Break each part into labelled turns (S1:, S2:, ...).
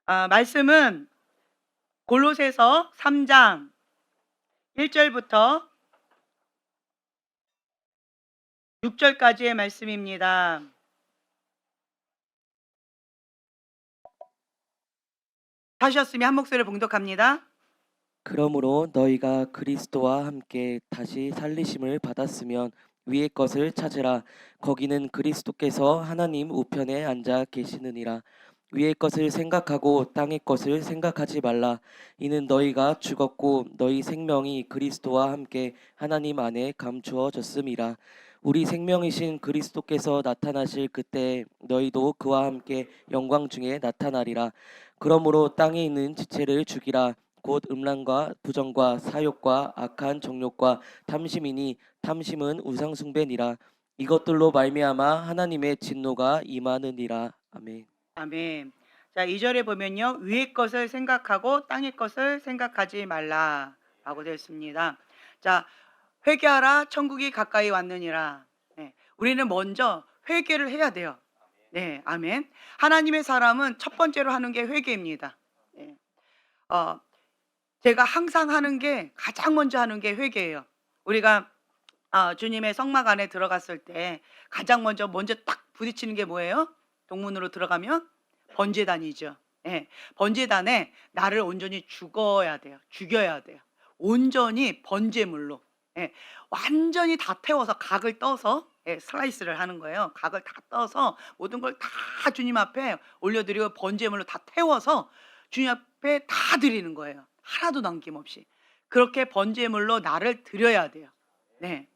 S1: 말씀은 골로새서 3장 1절부터 6절까지의 말씀입니다. 하셨으면 한 목소리를 봉독합니다.
S2: 그러므로 너희가 그리스도와 함께 다시 살리심을 받았으면 위의 것을 찾으라. 거기는 그리스도께서 하나님 우편에 앉아 계시느니라. 위의 것을 생각하고 땅의 것을 생각하지 말라. 이는 너희가 죽었고 너희 생명이 그리스도와 함께 하나님 안에 감추어졌음이라. 우리 생명이신 그리스도께서 나타나실 그때 너희도 그와 함께 영광 중에 나타나리라. 그러므로 땅에 있는 지체를 죽이라. 곧 음란과 부정과 사욕과 악한 정욕과 탐심이니 탐심은 우상 숭배니라. 이것들로 말미암아 하나님의 진노가 임하느니라. 아멘.
S1: 아멘. 자, 2절에 보면요. 위의 것을 생각하고 땅의 것을 생각하지 말라라고 되어 있습니다. 자, 회개하라 천국이 가까이 왔느니라. 네, 우리는 먼저 회개를 해야 돼요. 네, 아멘. 하나님의 사람은 첫 번째로 하는 게 회개입니다. 네. 제가 항상 하는 게 가장 먼저 하는 게 회개예요. 우리가 주님의 성막 안에 들어갔을 때 가장 먼저 딱 부딪히는 게 뭐예요? 동문으로 들어가면 번제단이죠. 예. 번제단에 나를 온전히 죽어야 돼요. 죽여야 돼요. 온전히 번제물로. 예. 완전히 다 태워서 각을 떠서 슬라이스를 하는 거예요. 각을 다 떠서 모든 걸 다 주님 앞에 올려드리고 번제물로 다 태워서 주님 앞에 다 드리는 거예요. 하나도 남김없이. 그렇게 번제물로 나를 드려야 돼요. 네.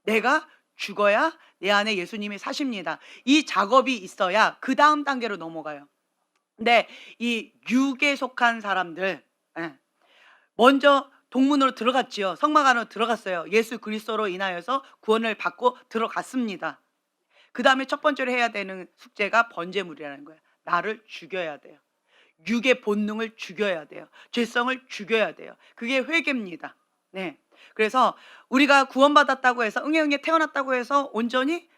S1: 내가 죽어야 내 안에 예수님이 사십니다. 이 작업이 있어야 그 다음 단계로 넘어가요. 근데 이 육에 속한 사람들, 먼저 동문으로 들어갔지요. 성막 안으로 들어갔어요. 예수 그리스도로 인하여서 구원을 받고 들어갔습니다. 그 다음에 첫 번째로 해야 되는 숙제가 번제물이라는 거예요. 나를 죽여야 돼요. 육의 본능을 죽여야 돼요. 죄성을 죽여야 돼요. 그게 회개입니다. 네. 그래서 우리가 구원받았다고 해서 응애 태어났다고 해서 온전히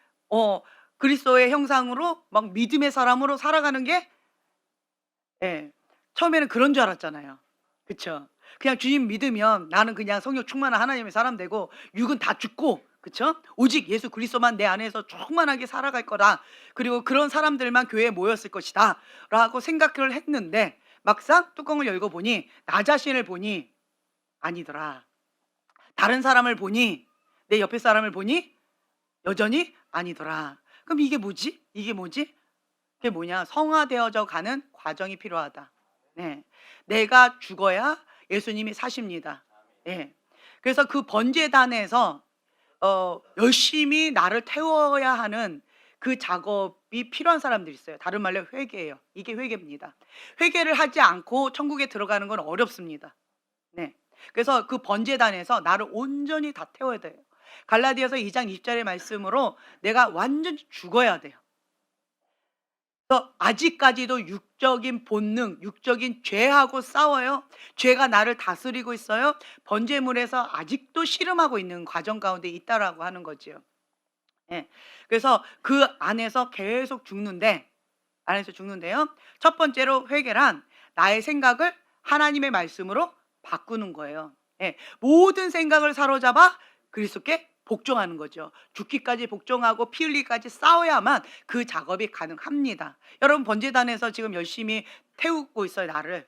S1: 그리스도의 형상으로 막 믿음의 사람으로 살아가는 게 처음에는 그런 줄 알았잖아요. 그쵸? 그냥 주님 믿으면 나는 그냥 성령 충만한 하나님의 사람 되고 육은 다 죽고, 그쵸? 오직 예수 그리스도만 내 안에서 충만하게 살아갈 거다. 그리고 그런 사람들만 교회에 모였을 것이다 라고 생각을 했는데 막상 뚜껑을 열고 보니 나 자신을 보니 아니더라. 다른 사람을 보니, 내 옆에 사람을 보니 여전히 아니더라. 그럼 이게 뭐지? 이게 뭐지? 그게 뭐냐? 성화되어져 가는 과정이 필요하다. 네. 내가 죽어야 예수님이 사십니다. 네. 그래서 그 번제단에서 열심히 나를 태워야 하는 그 작업이 필요한 사람들이 있어요. 다른 말로 회개예요. 이게 회개입니다. 회개를 하지 않고 천국에 들어가는 건 어렵습니다. 네. 그래서 그 번제단에서 나를 온전히 다 태워야 돼요. 갈라디아서 2장 20절의 말씀으로 내가 완전히 죽어야 돼요. 그래서 아직까지도 육적인 본능, 육적인 죄하고 싸워요. 죄가 나를 다스리고 있어요. 번제물에서 아직도 씨름하고 있는 과정 가운데 있다라고 하는 거지요. 예. 그래서 그 안에서 계속 죽는데요. 첫 번째로 회개란 나의 생각을 하나님의 말씀으로 바꾸는 거예요. 예. 모든 생각을 사로잡아 그리스도께 복종하는 거죠. 죽기까지 복종하고 피 흘리기까지 싸워야만 그 작업이 가능합니다. 여러분 번제단에서 지금 열심히 태우고 있어요, 나를.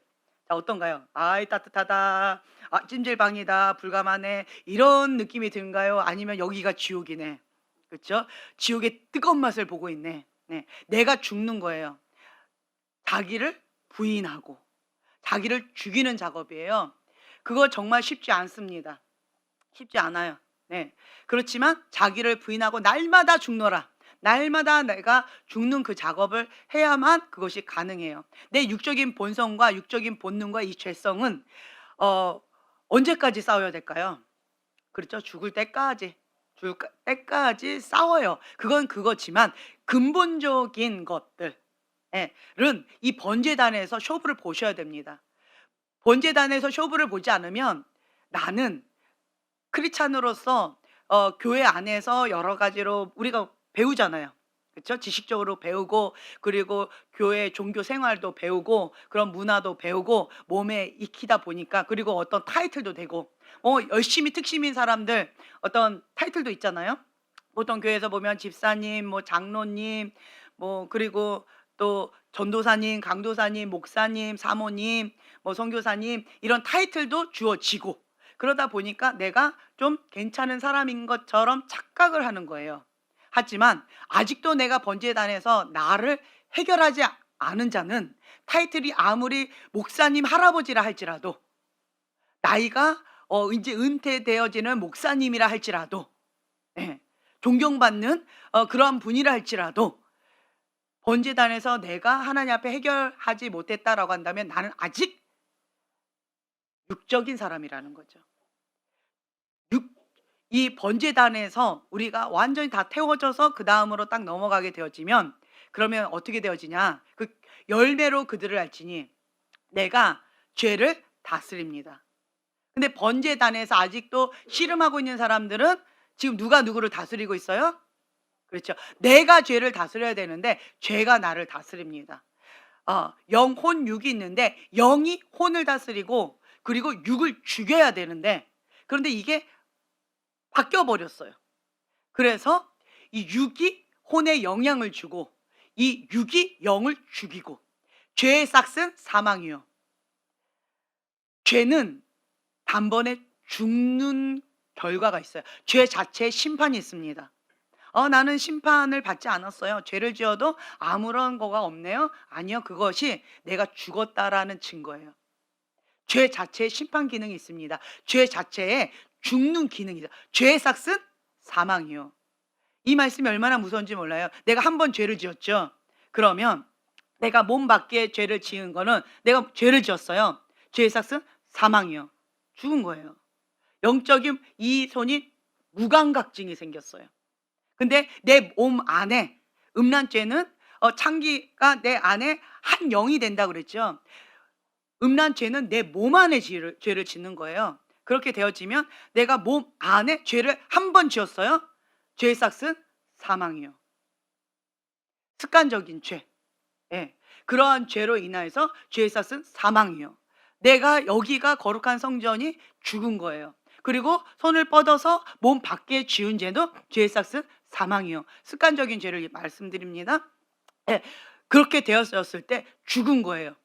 S1: 자, 어떤가요? 아이 따뜻하다. 찜질방이다. 불가마네. 이런 느낌이 든가요? 아니면 여기가 지옥이네. 그렇죠? 지옥의 뜨거운 맛을 보고 있네. 네. 내가 죽는 거예요. 자기를 부인하고 자기를 죽이는 작업이에요. 그거 정말 쉽지 않습니다. 쉽지 않아요. 네. 그렇지만 자기를 부인하고 날마다 죽노라. 날마다 내가 죽는 그 작업을 해야만 그것이 가능해요. 내 육적인 본성과 육적인 본능과 이 죄성은 언제까지 싸워야 될까요? 그렇죠. 죽을 때까지 싸워요. 그건 그거지만 근본적인 것들은 이 번제단에서 쇼부를 보셔야 됩니다. 번제단에서 쇼부를 보지 않으면 나는 크리스찬으로서 교회 안에서 여러 가지로 우리가 배우잖아요. 그쵸? 지식적으로 배우고 그리고 교회 종교 생활도 배우고 그런 문화도 배우고 몸에 익히다 보니까 그리고 어떤 타이틀도 되고 열심히 특심인 사람들 어떤 타이틀도 있잖아요. 보통 교회에서 보면 집사님, 뭐 장로님, 뭐 그리고 또 전도사님, 강도사님, 목사님, 사모님, 뭐 선교사님 이런 타이틀도 주어지고 그러다 보니까 내가 좀 괜찮은 사람인 것처럼 착각을 하는 거예요. 하지만 아직도 내가 번제단에서 나를 해결하지 않은 자는 타이틀이 아무리 목사님, 할아버지라 할지라도 나이가 이제 은퇴되어지는 목사님이라 할지라도 예, 존경받는 그러한 분이라 할지라도 번제단에서 내가 하나님 앞에 해결하지 못했다라고 한다면 나는 아직 육적인 사람이라는 거죠. 육 이 번제단에서 우리가 완전히 다 태워져서 그다음으로 딱 넘어가게 되어지면 그러면 어떻게 되어지냐? 그 열매로 그들을 알지니 내가 죄를 다스립니다. 근데 번제단에서 아직도 씨름하고 있는 사람들은 지금 누가 누구를 다스리고 있어요? 그렇죠. 내가 죄를 다스려야 되는데 죄가 나를 다스립니다. 영혼 육이 있는데 영이 혼을 다스리고 그리고 육을 죽여야 되는데 그런데 이게 바뀌어 버렸어요. 그래서 이 육이 혼에 영향을 주고 이 육이 영을 죽이고 죄의 싹은 사망이요. 죄는 단번에 죽는 결과가 있어요. 죄 자체에 심판이 있습니다. 나는 심판을 받지 않았어요. 죄를 지어도 아무런 거가 없네요. 아니요. 그것이 내가 죽었다라는 증거예요. 죄 자체에 심판 기능이 있습니다. 죄 자체에 죽는 기능이 있어요. 죄의 삭은 사망이요. 이 말씀이 얼마나 무서운지 몰라요. 내가 한 번 죄를 지었죠. 그러면 내가 몸 밖에 죄를 지은 거는 내가 죄를 지었어요. 죄의 삭은 사망이요. 죽은 거예요. 영적인 이 손이 무감각증이 생겼어요. 근데 내 몸 안에 음란죄는 창기가 내 안에 한 영이 된다 그랬죠. 음란죄는 내 몸 안에 죄를 짓는 거예요. 그렇게 되어지면 내가 몸 안에 죄를 한 번 지었어요. 죄의 삭은 사망이요. 습관적인 죄. 예. 그러한 죄로 인하여서 죄의 삭은 사망이요. 내가 여기가 거룩한 성전이 죽은 거예요. 그리고 손을 뻗어서 몸 밖에 지은 죄도 죄의 삭은 사망이요. 습관적인 죄를 말씀드립니다. 예. 그렇게 되었을 때 죽은 거예요.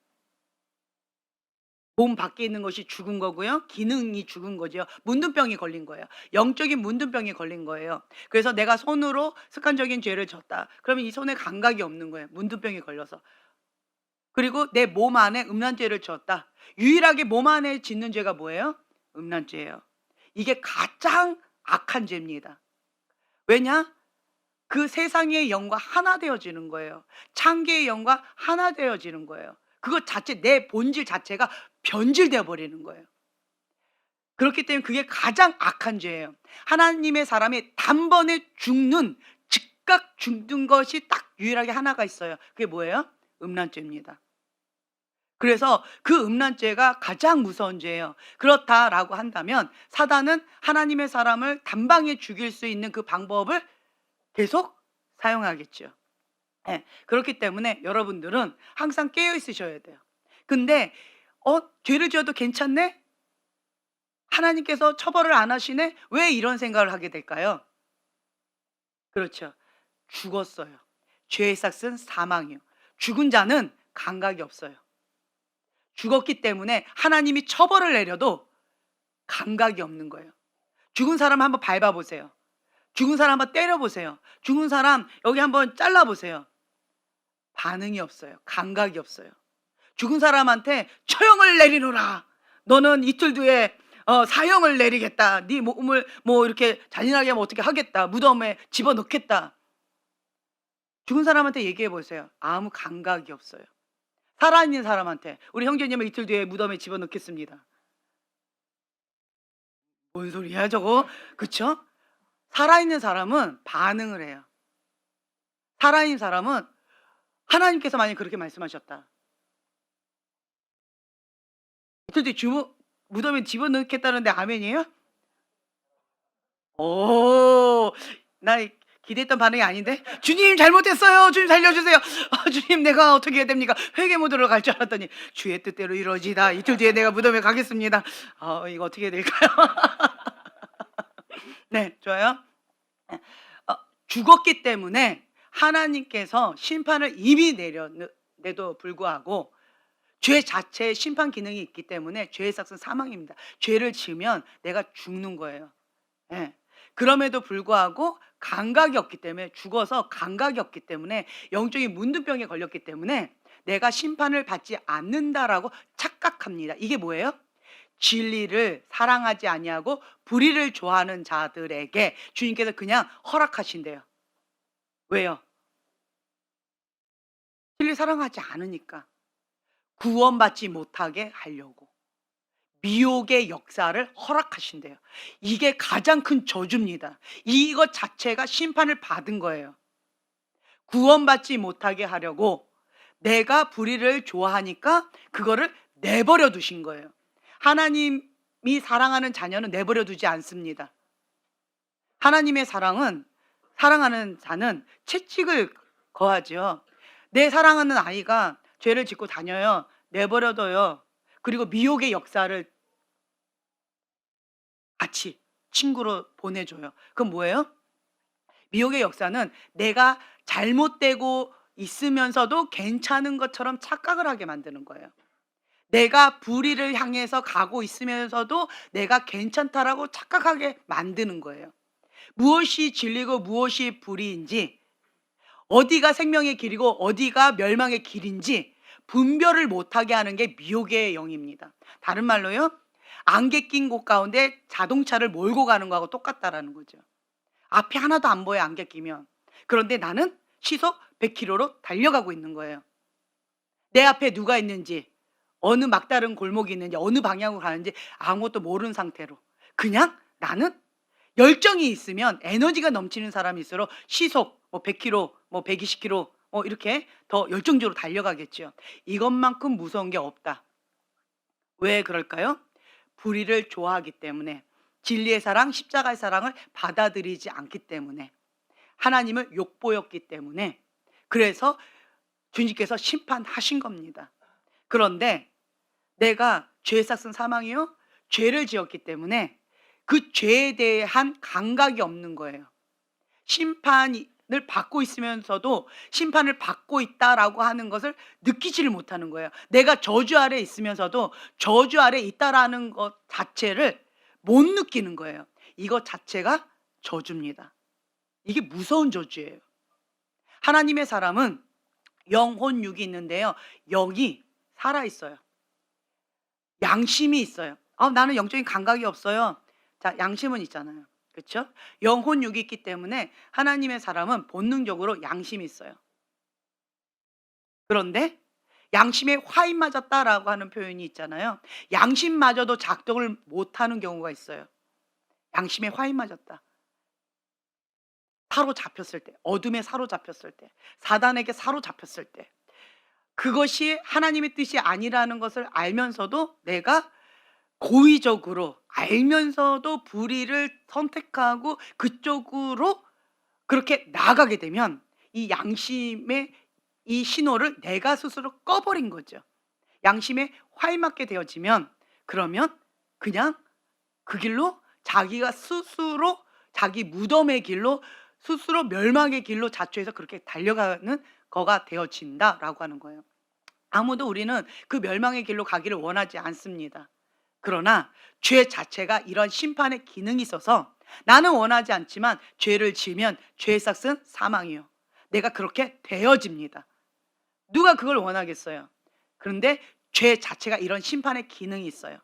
S1: 몸 밖에 있는 것이 죽은 거고요. 기능이 죽은 거죠. 문둥병이 걸린 거예요. 영적인 문둥병이 걸린 거예요. 그래서 내가 손으로 습관적인 죄를 졌다. 그러면 이 손에 감각이 없는 거예요. 문둥병이 걸려서. 그리고 내 몸 안에 음란죄를 지었다. 유일하게 몸 안에 짓는 죄가 뭐예요? 음란죄예요. 이게 가장 악한 죄입니다. 왜냐? 그 세상의 영과 하나 되어지는 거예요. 창기의 영과 하나 되어지는 거예요. 그것 자체 내 본질 자체가 변질되어 버리는 거예요. 그렇기 때문에 그게 가장 악한 죄예요. 하나님의 사람이 단번에 죽는 즉각 죽는 것이 딱 유일하게 하나가 있어요. 그게 뭐예요? 음란죄입니다. 그래서 그 음란죄가 가장 무서운 죄예요. 그렇다라고 한다면 사단은 하나님의 사람을 단방에 죽일 수 있는 그 방법을 계속 사용하겠죠. 예. 그렇기 때문에 여러분들은 항상 깨어 있으셔야 돼요. 근데 죄를 지어도 괜찮네? 하나님께서 처벌을 안 하시네? 왜 이런 생각을 하게 될까요? 그렇죠. 죽었어요. 죄의 삭은 사망이요. 죽은 자는 감각이 없어요. 죽었기 때문에 하나님이 처벌을 내려도 감각이 없는 거예요. 죽은 사람 한번 밟아 보세요. 죽은 사람 한번 때려 보세요. 죽은 사람 여기 한번 잘라 보세요. 반응이 없어요. 감각이 없어요. 죽은 사람한테 처형을 내리노라. 너는 이틀 뒤에 사형을 내리겠다. 네 몸을 뭐 이렇게 잔인하게 하면 어떻게 하겠다. 무덤에 집어넣겠다. 죽은 사람한테 얘기해 보세요. 아무 감각이 없어요. 살아있는 사람한테 우리 형제님을 이틀 뒤에 무덤에 집어넣겠습니다. 뭔 소리야 저거? 그쵸? 살아있는 사람은 반응을 해요. 살아있는 사람은 하나님께서 만약 그렇게 말씀하셨다. 이틀 뒤에 무덤에 집어넣겠다는데 아멘이에요? 오, 나 기대했던 반응이 아닌데 주님 잘못했어요. 주님 살려주세요. 주님 내가 어떻게 해야 됩니까? 회개 모드로 갈 줄 알았더니 주의 뜻대로 이루어지다. 이틀 뒤에 내가 무덤에 가겠습니다. 이거 어떻게 해야 될까요? 네, 좋아요. 죽었기 때문에 하나님께서 심판을 이미 내도 불구하고 죄 자체에 심판 기능이 있기 때문에 죄의 삭은 사망입니다. 죄를 지으면 내가 죽는 거예요. 예. 그럼에도 불구하고 감각이 없기 때문에 죽어서 감각이 없기 때문에 영적인 문둥병에 걸렸기 때문에 내가 심판을 받지 않는다라고 착각합니다. 이게 뭐예요? 진리를 사랑하지 아니하고 불의를 좋아하는 자들에게 주님께서 그냥 허락하신대요. 왜요? 진리 사랑하지 않으니까 구원받지 못하게 하려고 미혹의 역사를 허락하신대요. 이게 가장 큰 저주입니다. 이것 자체가 심판을 받은 거예요. 구원받지 못하게 하려고 내가 불의를 좋아하니까 그거를 내버려 두신 거예요. 하나님이 사랑하는 자녀는 내버려 두지 않습니다. 하나님의 사랑하는 자는 채찍을 거하죠. 내 사랑하는 아이가 죄를 짓고 다녀요. 내버려둬요. 그리고 미혹의 역사를 같이 친구로 보내줘요. 그럼 뭐예요? 미혹의 역사는 내가 잘못되고 있으면서도 괜찮은 것처럼 착각을 하게 만드는 거예요. 내가 불의를 향해서 가고 있으면서도 내가 괜찮다라고 착각하게 만드는 거예요. 무엇이 진리고 무엇이 불의인지, 어디가 생명의 길이고 어디가 멸망의 길인지 분별을 못하게 하는 게 미혹의 영입니다. 다른 말로요, 안개 낀 곳 가운데 자동차를 몰고 가는 거하고 똑같다라는 거죠. 앞이 하나도 안 보여, 안개 끼면. 그런데 나는 시속 100km로 달려가고 있는 거예요. 내 앞에 누가 있는지, 어느 막다른 골목이 있는지, 어느 방향으로 가는지 아무것도 모르는 상태로 그냥 나는 열정이 있으면, 에너지가 넘치는 사람일수록 시속 100km, 120km 이렇게 더 열정적으로 달려가겠죠. 이것만큼 무서운 게 없다. 왜 그럴까요? 불의를 좋아하기 때문에, 진리의 사랑, 십자가의 사랑을 받아들이지 않기 때문에, 하나님을 욕보였기 때문에, 그래서 주님께서 심판하신 겁니다. 그런데 내가 죄의 삭은 사망이요, 죄를 지었기 때문에 그 죄에 대한 감각이 없는 거예요. 심판을 받고 있으면서도 심판을 받고 있다라고 하는 것을 느끼지를 못하는 거예요. 내가 저주 아래 있으면서도 저주 아래 있다라는 것 자체를 못 느끼는 거예요. 이것 자체가 저주입니다. 이게 무서운 저주예요. 하나님의 사람은 영혼, 육이 있는데요, 영이 살아있어요. 양심이 있어요. 나는 영적인 감각이 없어요. 자, 양심은 있잖아요. 그렇죠? 영혼, 육이 있기 때문에 하나님의 사람은 본능적으로 양심이 있어요. 그런데 양심에 화인 맞았다라고 하는 표현이 있잖아요. 양심마저도 작동을 못하는 경우가 있어요. 양심에 화인 맞았다. 사로잡혔을 때, 어둠에 사로잡혔을 때, 사단에게 사로잡혔을 때, 그것이 하나님의 뜻이 아니라는 것을 알면서도 내가 고의적으로 알면서도 불의를 선택하고 그쪽으로 그렇게 나아가게 되면 이 양심의 이 신호를 내가 스스로 꺼버린 거죠. 양심에 화이맞게 되어지면, 그러면 그냥 그 길로 자기가 스스로 자기 무덤의 길로, 스스로 멸망의 길로 자초해서 그렇게 달려가는 거가 되어진다라고 하는 거예요. 아무도 우리는 그 멸망의 길로 가기를 원하지 않습니다. 그러나 죄 자체가 이런 심판의 기능이 있어서 나는 원하지 않지만 죄를 지으면 죄의 삭은 사망이요, 내가 그렇게 되어집니다. 누가 그걸 원하겠어요? 그런데 죄 자체가 이런 심판의 기능이 있어요.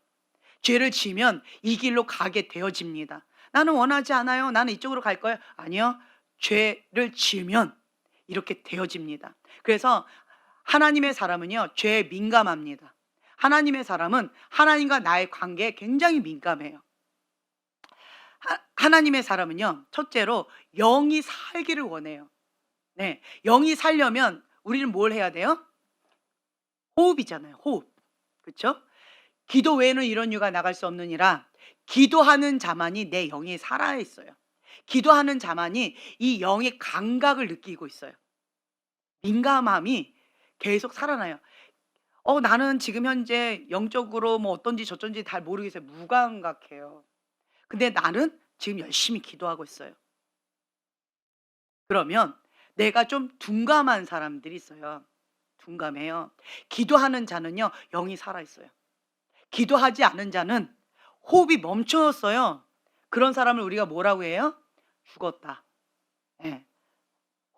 S1: 죄를 지으면 이 길로 가게 되어집니다. 나는 원하지 않아요. 나는 이쪽으로 갈 거예요. 아니요. 죄를 지으면 이렇게 되어집니다. 그래서 하나님의 사람은요, 죄에 민감합니다. 하나님의 사람은 하나님과 나의 관계에 굉장히 민감해요. 하나님의 사람은요, 첫째로 영이 살기를 원해요. 네, 영이 살려면 우리는 뭘 해야 돼요? 호흡이잖아요. 호흡. 그렇죠? 기도 외에는 이런 유가 나갈 수 없느니라 기도하는 자만이 내 영이 살아있어요. 기도하는 자만이 이 영의 감각을 느끼고 있어요. 민감함이 계속 살아나요. 나는 지금 현재 영적으로 뭐 어떤지 저쩐지 잘 모르겠어요. 무감각해요. 근데 나는 지금 열심히 기도하고 있어요. 그러면 내가 좀 둔감한 사람들이 있어요. 둔감해요. 기도하는 자는요, 영이 살아 있어요. 기도하지 않은 자는 호흡이 멈췄어요. 그런 사람을 우리가 뭐라고 해요? 죽었다. 예.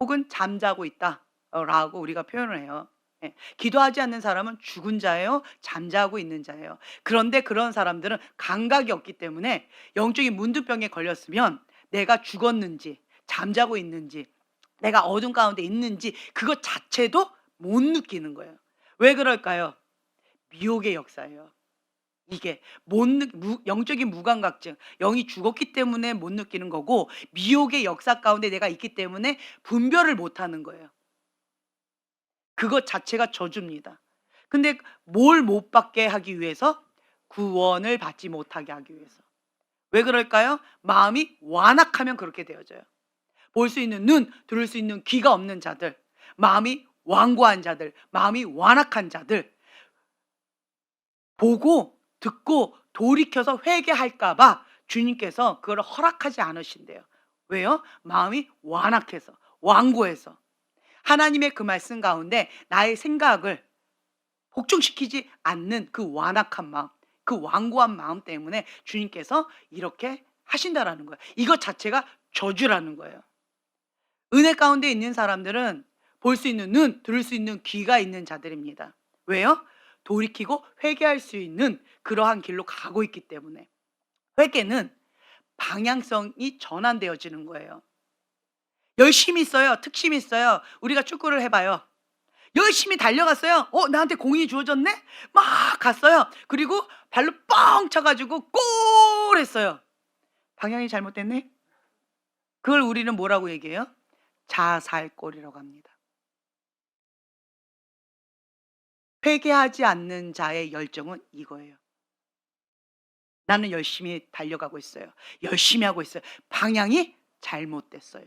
S1: 혹은 잠자고 있다. 라고 우리가 표현을 해요. 예. 기도하지 않는 사람은 죽은 자예요. 잠자고 있는 자예요. 그런데 그런 사람들은 감각이 없기 때문에 영적인 문두병에 걸렸으면 내가 죽었는지 잠자고 있는지 내가 어둠 가운데 있는지 그것 자체도 못 느끼는 거예요. 왜 그럴까요? 미혹의 역사예요. 이게 영적인 무감각증, 영이 죽었기 때문에 못 느끼는 거고 미혹의 역사 가운데 내가 있기 때문에 분별을 못 하는 거예요. 그것 자체가 저주입니다. 근데 뭘 못 받게 하기 위해서? 구원을 받지 못하게 하기 위해서. 왜 그럴까요? 마음이 완악하면 그렇게 되어져요. 볼 수 있는 눈, 들을 수 있는 귀가 없는 자들, 마음이 완고한 자들, 마음이 완악한 자들, 보고 듣고 돌이켜서 회개할까 봐 주님께서 그걸 허락하지 않으신대요. 왜요? 마음이 완악해서, 완고해서. 하나님의 그 말씀 가운데 나의 생각을 복종시키지 않는 그 완악한 마음, 그 완고한 마음 때문에 주님께서 이렇게 하신다라는 거예요. 이것 자체가 저주라는 거예요. 은혜 가운데 있는 사람들은 볼 수 있는 눈, 들을 수 있는 귀가 있는 자들입니다. 왜요? 돌이키고 회개할 수 있는 그러한 길로 가고 있기 때문에. 회개는 방향성이 전환되어지는 거예요. 열심히 있어요. 특심이 있어요. 우리가 축구를 해봐요. 열심히 달려갔어요. 나한테 공이 주어졌네? 막 갔어요. 그리고 발로 뻥 쳐가지고 골 했어요. 방향이 잘못됐네? 그걸 우리는 뭐라고 얘기해요? 자살골이라고 합니다. 회개하지 않는 자의 열정은 이거예요. 나는 열심히 달려가고 있어요. 열심히 하고 있어요. 방향이 잘못됐어요.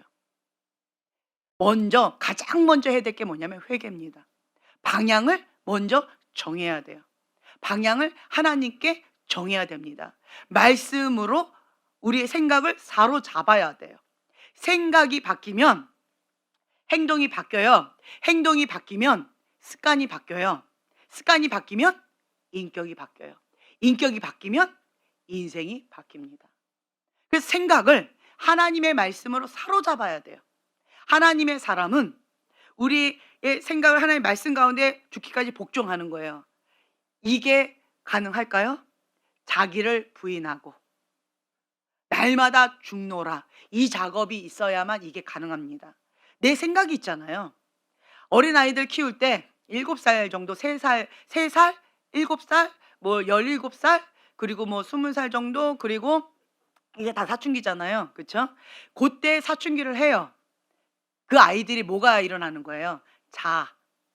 S1: 가장 먼저 해야 될 게 뭐냐면 회개입니다. 방향을 먼저 정해야 돼요. 방향을 하나님께 정해야 됩니다. 말씀으로 우리의 생각을 사로잡아야 돼요. 생각이 바뀌면 행동이 바뀌어요. 행동이 바뀌면 습관이 바뀌어요. 습관이 바뀌면 인격이 바뀌어요. 인격이 바뀌면 인생이 바뀝니다. 그래서 생각을 하나님의 말씀으로 사로잡아야 돼요. 하나님의 사람은 우리의 생각을 하나님의 말씀 가운데 죽기까지 복종하는 거예요. 이게 가능할까요? 자기를 부인하고 날마다 죽노라. 이 작업이 있어야만 이게 가능합니다. 내 생각이 있잖아요. 어린아이들 키울 때 7살 정도, 3살, 3살, 7살, 뭐 17살, 그리고 뭐 20살 정도, 그리고 이게 다 사춘기잖아요. 그쵸? 그때 사춘기를 해요. 그 아이들이 뭐가 일어나는 거예요?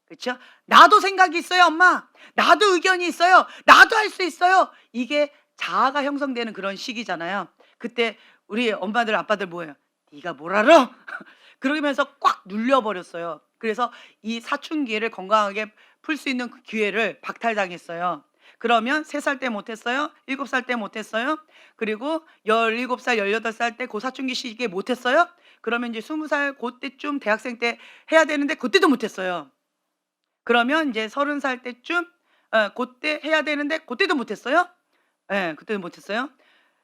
S1: 그쵸? 나도 생각이 있어요, 엄마. 나도 의견이 있어요. 나도 할 수 있어요. 이게 자아가 형성되는 그런 시기잖아요. 그때 우리 엄마들, 아빠들 뭐예요? 네가 뭘 알아? 그러면서 꽉 눌려버렸어요. 그래서 이 사춘기를 건강하게 풀 수 있는 그 기회를 박탈당했어요. 그러면 3살 때 못했어요. 7살 때 못했어요. 그리고 17살, 18살 때 그 사춘기 시기에 못했어요. 그러면 이제 20살 그때쯤 대학생 때 해야 되는데 그때도 못했어요. 그러면 이제 30살 때쯤 그때 해야 되는데 그때도 못했어요. 예, 그때도 못했어요.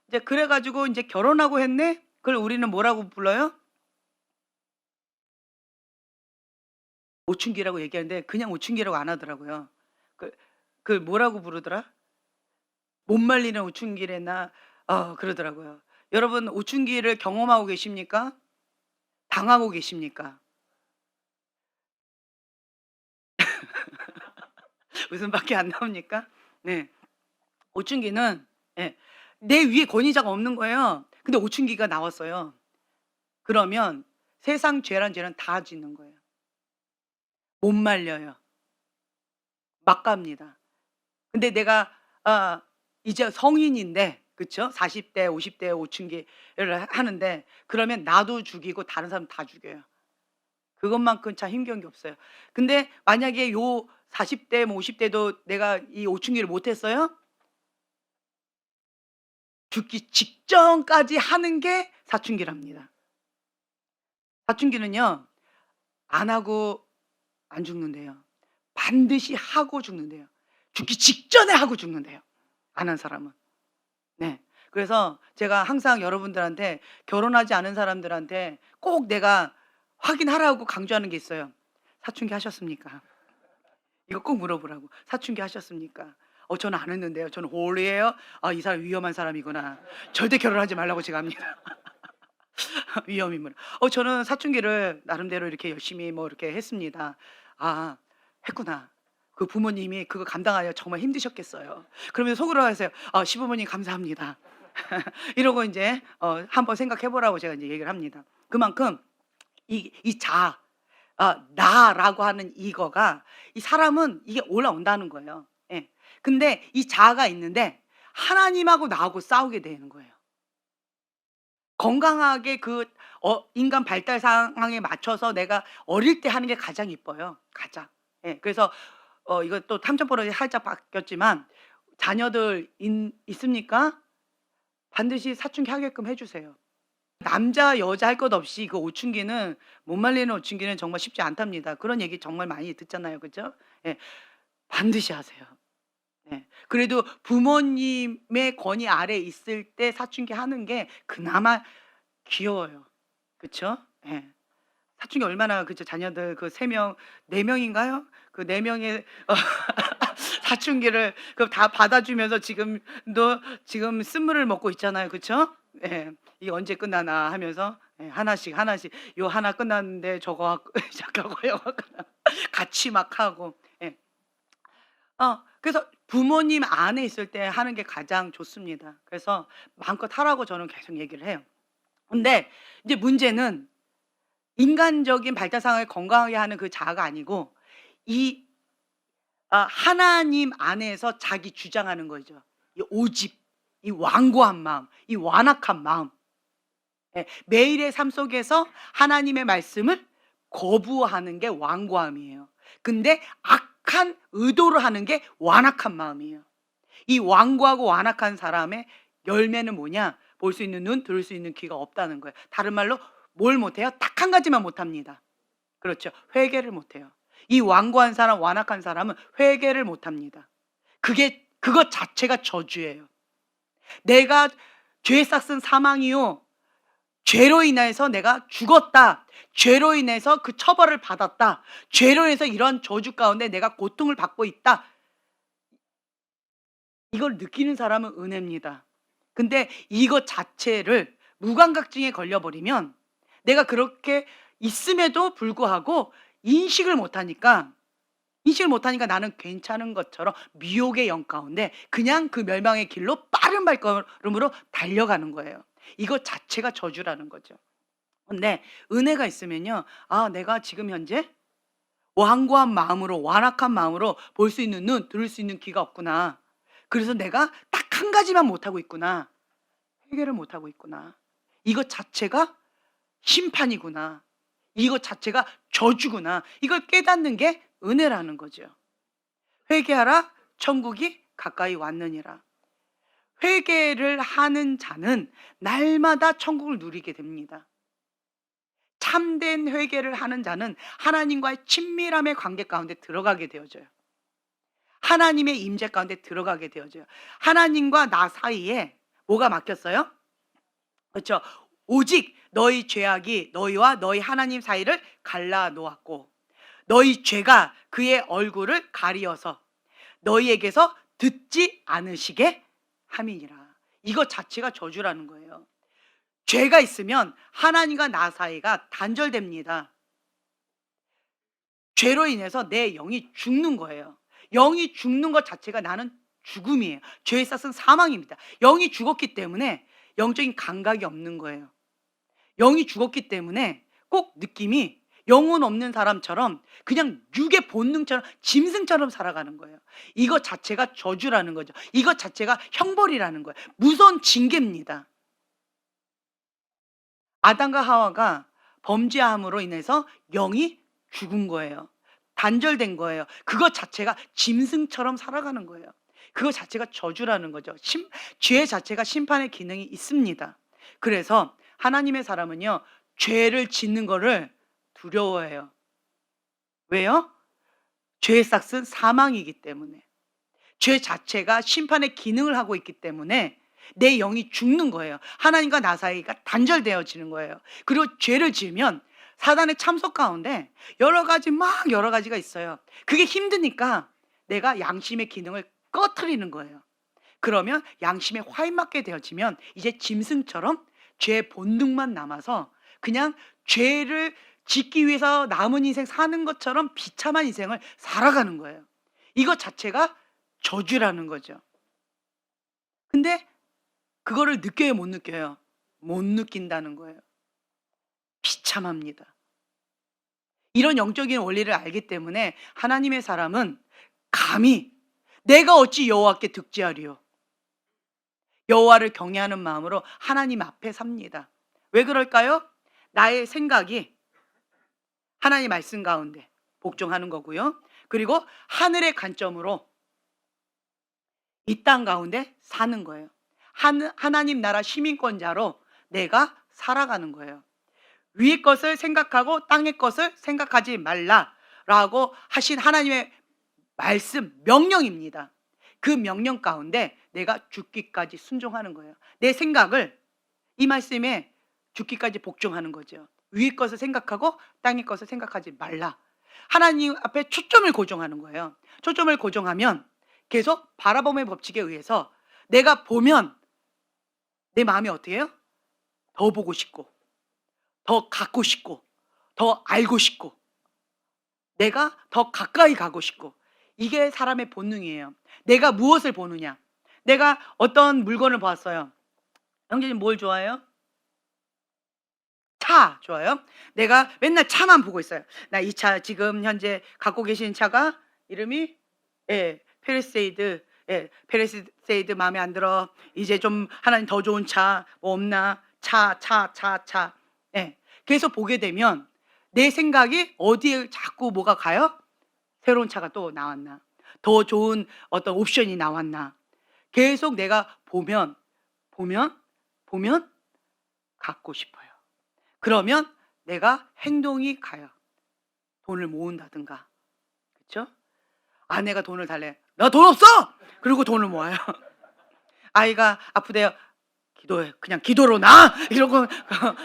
S1: 이제 그래가지고 이제 결혼하고 했네. 그걸 우리는 뭐라고 불러요? 오춘기라고 얘기하는데 그냥 오춘기라고 안 하더라고요. 그, 그 뭐라고 부르더라? 못 말리는 오춘기래나 그러더라고요. 여러분 오춘기를 경험하고 계십니까? 당하고 계십니까? 웃음밖에 안 나옵니까? 네. 오춘기는 예, 내 위에 권위자가 없는 거예요. 근데 오춘기가 나왔어요. 그러면 세상 죄란 죄는 다 짓는 거예요. 못 말려요. 막 갑니다. 근데 내가 이제 성인인데 그쵸? 40대, 50대 오춘기를 하는데 그러면 나도 죽이고 다른 사람 다 죽여요. 그것만큼 참 힘겨운 게 없어요. 근데 만약에 요 40대 뭐 50대도 내가 이 오춘기를 못 했어요? 죽기 직전까지 하는 게 사춘기랍니다. 사춘기는요. 안 하고 안 죽는대요. 반드시 하고 죽는대요. 죽기 직전에 하고 죽는대요, 안 한 사람은. 네. 그래서 제가 항상 여러분들한테 결혼하지 않은 사람들한테 꼭 내가 확인하라고 강조하는 게 있어요. "사춘기 하셨습니까?" 이거 꼭 물어보라고. "사춘기 하셨습니까?" 저는 안 했는데요. 저는 홀리예요. 이 사람 위험한 사람이구나. 절대 결혼하지 말라고 제가 합니다. 위험인물. 저는 사춘기를 나름대로 이렇게 열심히 뭐 이렇게 했습니다. 아, 했구나. 그 부모님이 그거 감당하려 정말 힘드셨겠어요. 그러면 속으로 하세요. 시부모님 감사합니다. 이러고 이제 한번 생각해 보라고 제가 이제 얘기를 합니다. 그만큼 이 나라고 하는 이거가 이 사람은 이게 올라온다는 거예요. 예. 근데 이 자아가 있는데 하나님하고 나하고 싸우게 되는 거예요. 건강하게 인간 발달 상황에 맞춰서 내가 어릴 때 하는 게 가장 이뻐요, 가장. 예. 그래서 이것도 탐정버릇이 살짝 바뀌었지만 자녀들 있습니까? 반드시 사춘기 하게끔 해 주세요. 남자 여자 할 것 없이 그 오춘기는 못 말리는 오춘기는 정말 쉽지 않답니다. 그런 얘기 정말 많이 듣잖아요. 그죠? 예. 반드시 하세요. 네. 그래도 부모님의 권위 아래 있을 때 사춘기 하는 게 그나마 귀여워요. 그쵸? 예. 사춘기 얼마나 그쵸 자녀들 그 3 명 4 명인가요? 그 4 명의 사춘기를 다 받아주면서 지금 쓴물을 먹고 있잖아요. 그쵸? 예. '이게 언제 끝나나.' 하면서 예 하나씩, 하나씩 요 하나 끝났는데 저거 시작하고 요거 끝나 같이 막 하고. 예. 그래서 부모님 안에 있을 때 하는 게 가장 좋습니다. 그래서 마음껏 하라고 저는 계속 얘기를 해요. 근데 이제 문제는 인간적인 발달 상황을 건강하게 하는 그 자아가 아니고 이 하나님 안에서 자기 주장하는 거죠. 이 오직, 이 완고한 마음, 이 완악한 마음. 예. 매일의 삶 속에서 하나님의 말씀을 거부하는 게 완고함이에요. 근데 악한 의도를 하는 게 완악한 마음이에요. 이 완고하고 완악한 사람의 열매는 뭐냐? 볼 수 있는 눈, 들을 수 있는 귀가 없다는 거예요. 다른 말로 뭘 못해요? 딱 한 가지만 못합니다. 그렇죠. 회개를 못해요. 이 완고한 사람, 완악한 사람은 회개를 못합니다. 그것 자체가 저주예요. 내가 죄 싹슨 사망이요. 죄로 인해서 내가 죽었다. 죄로 인해서 그 처벌을 받았다. 죄로 인해서 이런 저주 가운데 내가 고통을 받고 있다. 이걸 느끼는 사람은 은혜입니다. 근데 이것 자체를 무감각증에 걸려버리면 내가 그렇게 있음에도 불구하고 인식을 못하니까 나는 괜찮은 것처럼 미혹의 영 가운데 그냥 그 멸망의 길로 빠른 발걸음으로 달려가는 거예요. 이것 자체가 저주라는 거죠. 근데 은혜가 있으면요. 내가 지금 현재 완고한 마음으로 완악한 마음으로 볼 수 있는 눈, 들을 수 있는 귀가 없구나. 그래서 내가 딱 한 가지만 못하고 있구나. 회개를 못하고 있구나. 이것 자체가 심판이구나. 이것 자체가 저주구나. 이걸 깨닫는 게 은혜라는 거죠. 회개하라 천국이 가까이 왔느니라. 회개를 하는 자는 날마다 천국을 누리게 됩니다. 참된 회개를 하는 자는 하나님과의 친밀함의 관계 가운데 들어가게 되어져요. 하나님의 임재 가운데 들어가게 되어져요. 하나님과 나 사이에 뭐가 막혔어요? 그렇죠. 오직 너희 죄악이 너희와 너희 하나님 사이를 갈라 놓았고 너희 죄가 그의 얼굴을 가리어서 너희에게서 듣지 않으시게 함이니라. 이것 자체가 저주라는 거예요. 죄가 있으면 하나님과 나 사이가 단절됩니다. 죄로 인해서 내 영이 죽는 거예요. 영이 죽는 것 자체가 나는 죽음이에요. 죄에 쌌은 사망입니다. 영이 죽었기 때문에 영적인 감각이 없는 거예요. 영이 죽었기 때문에 꼭 느낌이 영혼 없는 사람처럼 그냥 육의 본능처럼 짐승처럼 살아가는 거예요. 이것 자체가 저주라는 거죠. 이것 자체가 형벌이라는 거예요. 무서운 징계입니다. 아담과 하와가 범죄함으로 인해서 영이 죽은 거예요. 단절된 거예요. 그것 자체가 짐승처럼 살아가는 거예요. 그것 자체가 저주라는 거죠. 죄 자체가 심판의 기능이 있습니다. 그래서 하나님의 사람은요, 죄를 짓는 거를 두려워해요. 왜요? 죄의 삭은 사망이기 때문에. 죄 자체가 심판의 기능을 하고 있기 때문에 내 영이 죽는 거예요. 하나님과 나 사이가 단절되어지는 거예요. 그리고 죄를 지으면 사단의 참석 가운데 여러 가지가 있어요. 그게 힘드니까 내가 양심의 기능을 꺼트리는 거예요. 그러면 양심에 화인맞게 되어지면 이제 짐승처럼 죄의 본능만 남아서 그냥 죄를 짓기 위해서 남은 인생 사는 것처럼 비참한 인생을 살아가는 거예요. 이것 자체가 저주라는 거죠. 근데 그거를 느껴요, 못 느껴요? 못 느낀다는 거예요. 비참합니다. 이런 영적인 원리를 알기 때문에 하나님의 사람은 감히 내가 어찌 여호와께 득죄하리요. 여호와를 경외하는 마음으로 하나님 앞에 삽니다. 왜 그럴까요? 나의 생각이 하나님 말씀 가운데 복종하는 거고요. 그리고 하늘의 관점으로 이 땅 가운데 사는 거예요. 하나님 나라 시민권자로 내가 살아가는 거예요. 위의 것을 생각하고 땅의 것을 생각하지 말라라고 하신 하나님의 말씀, 명령입니다. 그 명령 가운데 내가 죽기까지 순종하는 거예요. 내 생각을 이 말씀에 죽기까지 복종하는 거죠. 위의 것을 생각하고 땅의 것을 생각하지 말라. 하나님 앞에 초점을 고정하는 거예요. 초점을 고정하면 계속 바라봄의 법칙에 의해서 내가 보면 내 마음이 어떻게 해요? 더 보고 싶고, 더 갖고 싶고, 더 알고 싶고, 내가 더 가까이 가고 싶고, 이게 사람의 본능이에요. 내가 무엇을 보느냐? 내가 어떤 물건을 봤어요. 형제님 뭘 좋아해요? 차 좋아요? 내가 맨날 차만 보고 있어요. 나 이 차 지금 현재 갖고 계신 차가 이름이 페리세이드. 페리세이드 마음에 안 들어. 이제 좀 하나님 더 좋은 차 뭐 없나? 차. 계속 보게 되면 내 생각이 어디에 자꾸 뭐가 가요? 새로운 차가 또 나왔나? 더 좋은 어떤 옵션이 나왔나? 계속 내가 보면 갖고 싶어요. 그러면 내가 행동이 가요. 돈을 모은다든가. 그렇죠? 아내가 돈을 달래. 나 돈 없어! 그리고 돈을 모아요. 아이가 아프대요. 기도해. 그냥 기도로 나! 이러고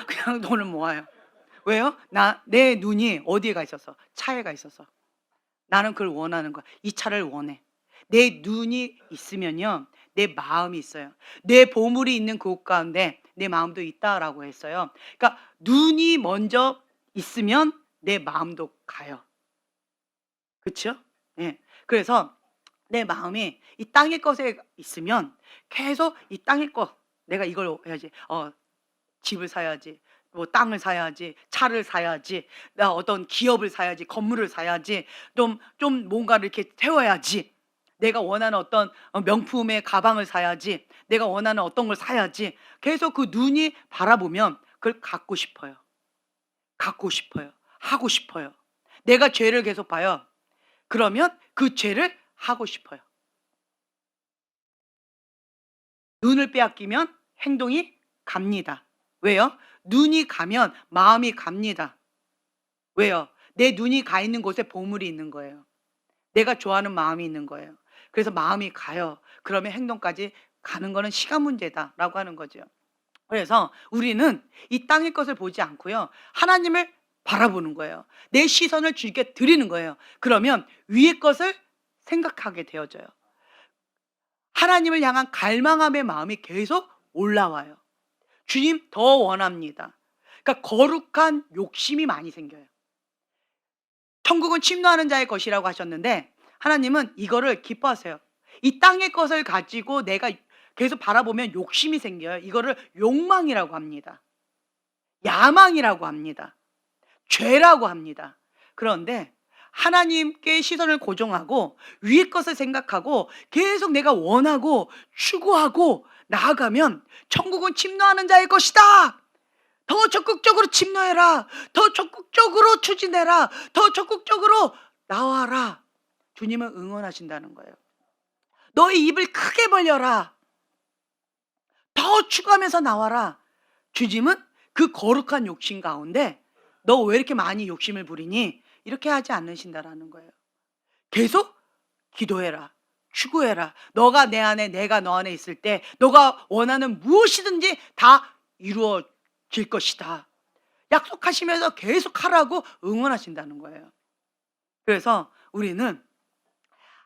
S1: 그냥 돈을 모아요. 왜요? 내 눈이 어디에 가 있어서? 차에 가 있어서. 나는 그걸 원하는 거야. 이 차를 원해. 내 눈이 있으면요. 내 마음이 있어요. 내 보물이 있는 그곳 가운데 내 마음도 있다라고 했어요. 그러니까 눈이 먼저 있으면 내 마음도 가요. 그렇죠? 예. 그래서 내 마음이 이 땅의 것에 있으면 계속 이 땅의 것, 내가 이걸 해야지. 집을 사야지. 뭐 땅을 사야지. 차를 사야지. 나 어떤 기업을 사야지. 건물을 사야지. 좀 뭔가를 이렇게 태워야지. 내가 원하는 어떤 명품의 가방을 사야지. 내가 원하는 어떤 걸 사야지. 계속 그 눈이 바라보면 그걸 갖고 싶어요. 하고 싶어요. 내가 죄를 계속 봐요. 그러면 그 죄를 하고 싶어요. 눈을 빼앗기면 행동이 갑니다. 왜요? 눈이 가면 마음이 갑니다. 왜요? 내 눈이 가 있는 곳에 보물이 있는 거예요. 내가 좋아하는 마음이 있는 거예요. 그래서 마음이 가요. 그러면 행동까지 가는 거는 시간 문제다라고 하는 거죠. 그래서 우리는 이 땅의 것을 보지 않고요. 하나님을 바라보는 거예요. 내 시선을 주님께 드리는 거예요. 그러면 위의 것을 생각하게 되어져요. 하나님을 향한 갈망함의 마음이 계속 올라와요. 주님 더 원합니다. 그러니까 거룩한 욕심이 많이 생겨요. 천국은 침노하는 자의 것이라고 하셨는데 하나님은 이거를 기뻐하세요. 이 땅의 것을 가지고 내가 계속 바라보면 욕심이 생겨요. 이거를 욕망이라고 합니다. 야망이라고 합니다. 죄라고 합니다. 그런데 하나님께 시선을 고정하고 위의 것을 생각하고 계속 내가 원하고 추구하고 나아가면 천국은 침노하는 자의 것이다. 더 적극적으로 침노해라. 더 적극적으로 추진해라. 더 적극적으로 나와라. 주님은 응원하신다는 거예요. 너의 입을 크게 벌려라. 더 추구하면서 나와라. 주님은 그 거룩한 욕심 가운데 너 왜 이렇게 많이 욕심을 부리니? 이렇게 하지 않으신다라는 거예요. 계속 기도해라. 추구해라. 너가 내 안에, 내가 너 안에 있을 때 너가 원하는 무엇이든지 다 이루어질 것이다. 약속하시면서 계속 하라고 응원하신다는 거예요. 그래서 우리는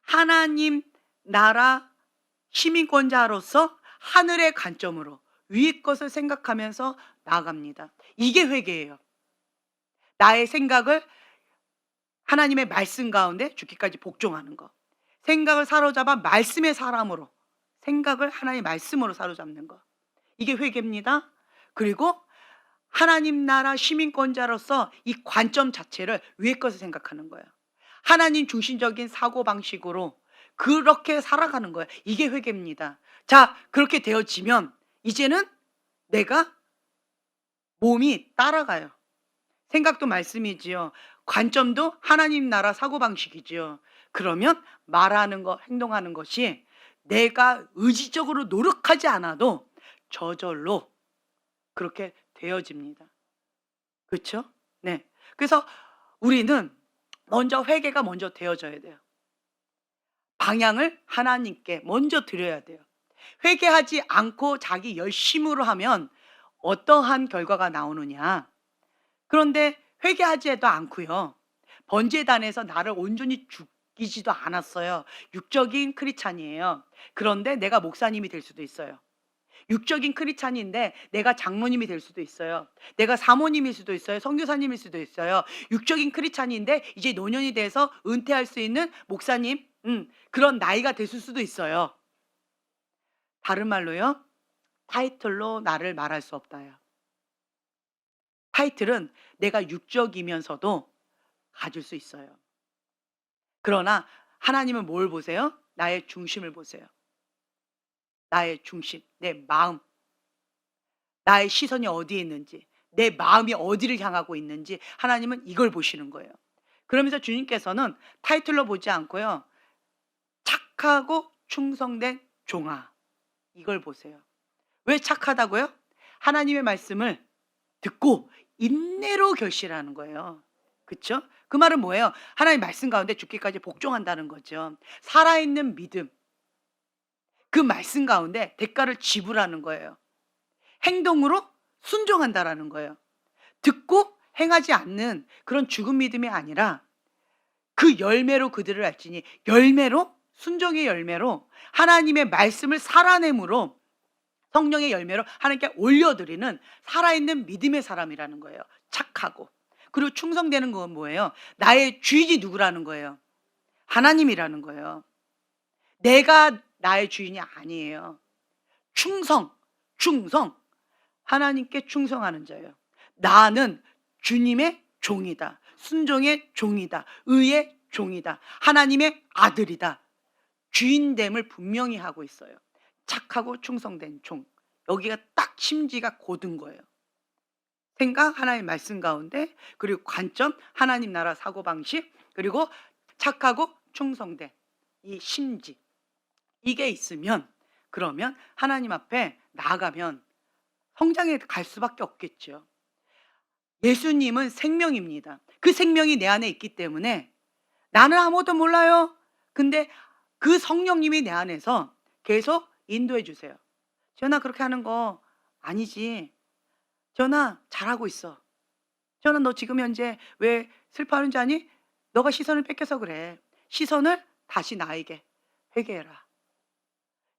S1: 하나님 나라 시민권자로서 하늘의 관점으로 위의 것을 생각하면서 나아갑니다. 이게 회개예요. 나의 생각을 하나님의 말씀 가운데 죽기까지 복종하는 거. 생각을 사로잡아 말씀의 사람으로, 생각을 하나님의 말씀으로 사로잡는 거. 이게 회개입니다. 그리고 하나님 나라 시민권자로서 이 관점 자체를 위의 것을 생각하는 거예요. 하나님 중심적인 사고방식으로 그렇게 살아가는 거예요. 이게 회개입니다. 자, 그렇게 되어지면 이제는 내가 몸이 따라가요. 생각도 말씀이지요. 관점도 하나님 나라 사고방식이지요. 그러면 말하는 것, 행동하는 것이 내가 의지적으로 노력하지 않아도 저절로 그렇게 되어집니다. 그렇죠? 네. 그래서 우리는 먼저 회개가 먼저 되어져야 돼요. 방향을 하나님께 먼저 드려야 돼요. 회개하지 않고 자기 열심으로 하면 어떠한 결과가 나오느냐. 그런데 회개하지도 않고요. 번제단에서 나를 온전히 죽이지도 않았어요. 육적인 크리스찬이에요. 그런데 내가 목사님이 될 수도 있어요. 육적인 크리스찬인데 내가 장로님이 될 수도 있어요. 내가 사모님일 수도 있어요. 선교사님일 수도 있어요. 육적인 크리스찬인데 이제 노년이 돼서 은퇴할 수 있는 목사님, 그런 나이가 됐을 수도 있어요. 다른 말로요. 타이틀로 나를 말할 수 없다요. 타이틀은 내가 육적이면서도 가질 수 있어요. 그러나 하나님은 뭘 보세요? 나의 중심을 보세요. 나의 중심, 내 마음, 나의 시선이 어디에 있는지, 내 마음이 어디를 향하고 있는지 하나님은 이걸 보시는 거예요. 그러면서 주님께서는 타이틀로 보지 않고요. 착하고 충성된 종아, 이걸 보세요. 왜 착하다고요? 하나님의 말씀을 듣고 인내로 결실하는 거예요. 그렇죠? 그 말은 뭐예요? 하나님 말씀 가운데 죽기까지 복종한다는 거죠. 살아있는 믿음, 그 말씀 가운데 대가를 지불하는 거예요. 행동으로 순종한다라는 거예요. 듣고 행하지 않는 그런 죽은 믿음이 아니라 그 열매로 그들을 알지니, 열매로, 순종의 열매로 하나님의 말씀을 살아냄으로 성령의 열매로 하나님께 올려드리는 살아있는 믿음의 사람이라는 거예요. 착하고. 그리고 충성되는 건 뭐예요? 나의 주인이 누구라는 거예요? 하나님이라는 거예요. 내가 나의 주인이 아니에요. 충성. 하나님께 충성하는 자예요. 나는 주님의 종이다. 순종의 종이다. 의의 종이다. 하나님의 아들이다. 주인됨을 분명히 하고 있어요. 착하고 충성된 종. 여기가 딱 심지가 고든 거예요. 생각 하나님의 말씀 가운데, 그리고 관점 하나님 나라 사고방식, 그리고 착하고 충성된 이 심지, 이게 있으면 그러면 하나님 앞에 나아가면 성장해 갈 수밖에 없겠죠. 예수님은 생명입니다. 그 생명이 내 안에 있기 때문에 나는 아무것도 몰라요. 근데 그 성령님이 내 안에서 계속 인도해 주세요. 전하 그렇게 하는 거 아니지. 전하 잘하고 있어. 전하 너 지금 현재 왜 슬퍼하는지 아니? 너가 시선을 뺏겨서 그래. 시선을 다시 나에게 회개해라.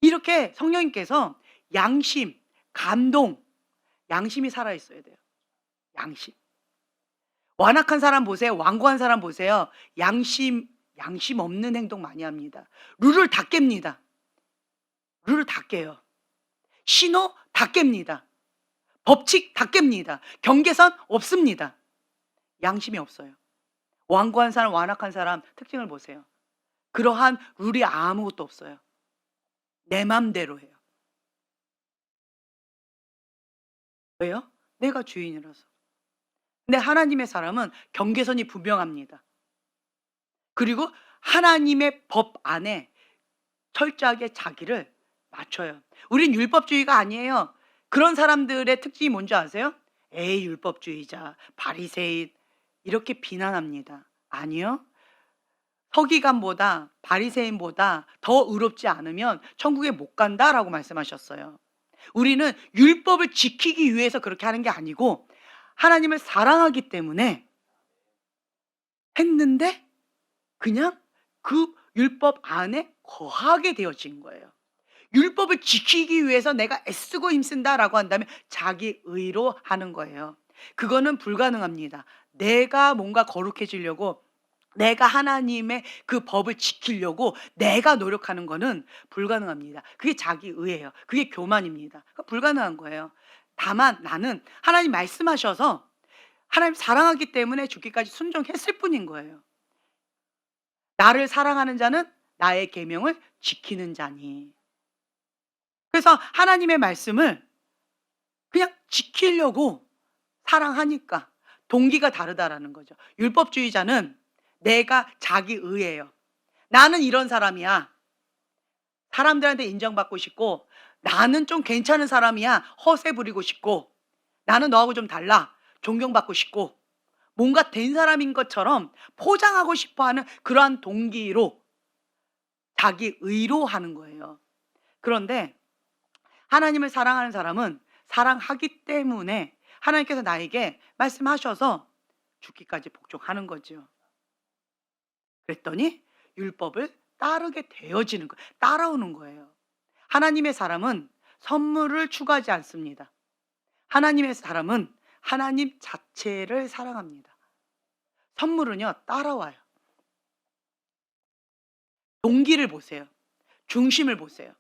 S1: 이렇게 성령님께서 양심, 감동, 양심이 살아있어야 돼요. 양심. 완악한 사람 보세요. 완고한 사람 보세요. 양심 없는 행동 많이 합니다. 룰을 다 깹니다. 룰을 다 깨요. 신호 다 깹니다. 법칙 다 깹니다. 경계선 없습니다. 양심이 없어요. 완고한 사람, 완악한 사람 특징을 보세요. 그러한 룰이 아무것도 없어요. 내 맘대로 해요. 왜요? 내가 주인이라서. 근데 하나님의 사람은 경계선이 분명합니다. 그리고 하나님의 법 안에 철저하게 자기를 맞춰요. 우린 율법주의가 아니에요. 그런 사람들의 특징이 뭔지 아세요? 에이, 율법주의자, 바리새인 이렇게 비난합니다. 아니요. 서기관보다 바리새인보다 더 의롭지 않으면 천국에 못 간다라고 말씀하셨어요. 우리는 율법을 지키기 위해서 그렇게 하는 게 아니고 하나님을 사랑하기 때문에 했는데 그냥 그 율법 안에 거하게 되어진 거예요. 율법을 지키기 위해서 내가 애쓰고 힘쓴다라고 한다면 자기 의로 하는 거예요. 그거는 불가능합니다. 내가 뭔가 거룩해지려고 내가 하나님의 그 법을 지키려고 내가 노력하는 거는 불가능합니다. 그게 자기 의예요. 그게 교만입니다. 불가능한 거예요. 다만 나는 하나님 말씀하셔서 하나님 사랑하기 때문에 죽기까지 순종했을 뿐인 거예요. 나를 사랑하는 자는 나의 계명을 지키는 자니. 그래서 하나님의 말씀을 그냥 지키려고 사랑하니까 동기가 다르다라는 거죠. 율법주의자는 내가 자기 의예요. 나는 이런 사람이야. 사람들한테 인정받고 싶고 나는 좀 괜찮은 사람이야. 허세 부리고 싶고 나는 너하고 좀 달라. 존경받고 싶고 뭔가 된 사람인 것처럼 포장하고 싶어하는 그러한 동기로 자기 의로 하는 거예요. 그런데 하나님을 사랑하는 사람은 사랑하기 때문에 하나님께서 나에게 말씀하셔서 죽기까지 복종하는 거죠. 그랬더니 율법을 따르게 되어지는 거예요. 따라오는 거예요. 하나님의 사람은 선물을 추구하지 않습니다. 하나님의 사람은 하나님 자체를 사랑합니다. 선물은요, 따라와요. 동기를 보세요. 중심을 보세요.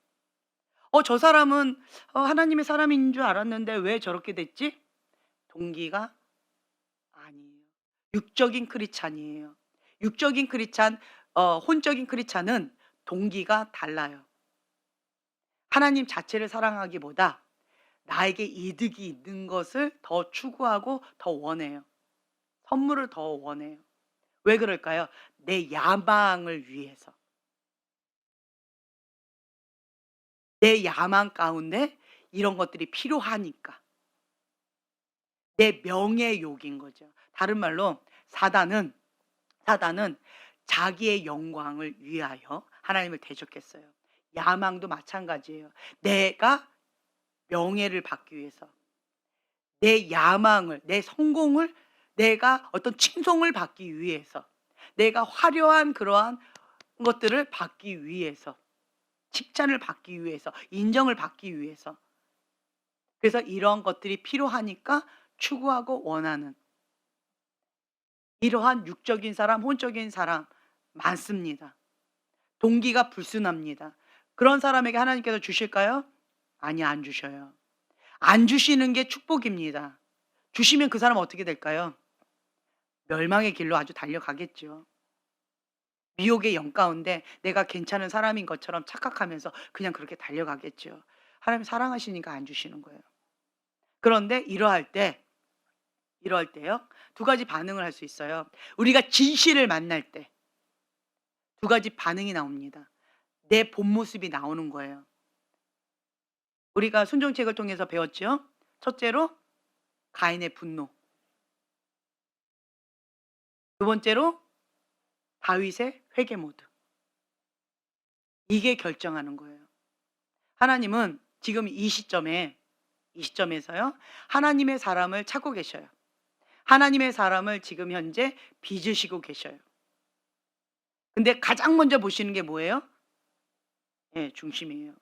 S1: 저 사람은 하나님의 사람인 줄 알았는데 왜 저렇게 됐지? 동기가 아니에요. 육적인 크리스찬이에요. 육적인 크리스찬, 혼적인 크리스찬은 동기가 달라요. 하나님 자체를 사랑하기보다 나에게 이득이 있는 것을 더 추구하고 더 원해요. 선물을 더 원해요. 왜 그럴까요? 내 야망을 위해서. 내 야망 가운데 이런 것들이 필요하니까. 내 명예욕인 거죠. 다른 말로 사단은 자기의 영광을 위하여 하나님을 대적했어요. 야망도 마찬가지예요. 내가 명예를 받기 위해서 내 야망을, 내 성공을, 내가 어떤 칭송을 받기 위해서 내가 화려한 그러한 것들을 받기 위해서 칭찬을 받기 위해서 인정을 받기 위해서 그래서 이런 것들이 필요하니까 추구하고 원하는 이러한 육적인 사람, 혼적인 사람 많습니다. 동기가 불순합니다. 그런 사람에게 하나님께서 주실까요? 아니, 안 주셔요. 안 주시는 게 축복입니다. 주시면 그 사람 어떻게 될까요? 멸망의 길로 아주 달려가겠죠. 미혹의 영 가운데 내가 괜찮은 사람인 것처럼 착각하면서 그냥 그렇게 달려가겠죠. 하나님 사랑하시니까 안 주시는 거예요. 그런데 이럴 때요. 두 가지 반응을 할 수 있어요. 우리가 진실을 만날 때 두 가지 반응이 나옵니다. 내 본 모습이 나오는 거예요. 우리가 순종책을 통해서 배웠죠. 첫째로 가인의 분노. 두 번째로 다윗의 회개 모드. 이게 결정하는 거예요. 하나님은 지금 이 시점에서요. 하나님의 사람을 찾고 계셔요. 하나님의 사람을 지금 현재 빚으시고 계셔요. 근데 가장 먼저 보시는 게 뭐예요? 예, 중심이에요.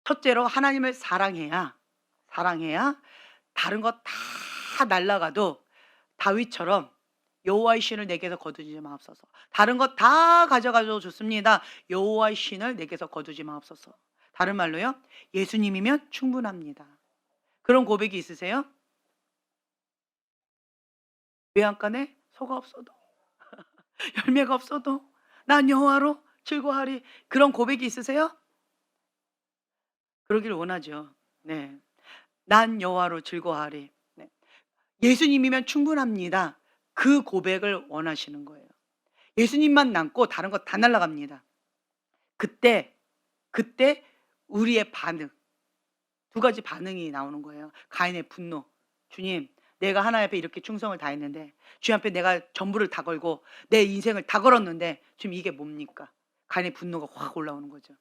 S1: 첫째로 하나님을 사랑해야 다른 거 다 날아가도 다윗처럼 여호와의 신을 내게서 거두지 마옵소서. 다른 거 다 가져가도 좋습니다. 여호와의 신을 내게서 거두지 마옵소서. 다른 말로요. 예수님이면 충분합니다. 그런 고백이 있으세요? 외양간에 소가 없어도 열매가 없어도 난 여호와로 즐거워하리. 그런 고백이 있으세요? 그러기를 원하죠. 네. 난 여호와로 즐거워하리. 네. 예수님이면 충분합니다. 그 고백을 원하시는 거예요. 예수님만 남고 다른 거 다 날아갑니다. 그때, 그때 우리의 반응, 두 가지 반응이 나오는 거예요. 가인의 분노. 주님, 내가 하나님 앞에 이렇게 충성을 다했는데, 주님 앞에 내가 전부를 다 걸고 내 인생을 다 걸었는데 지금 이게 뭡니까? 가인의 분노가 확 올라오는 거죠.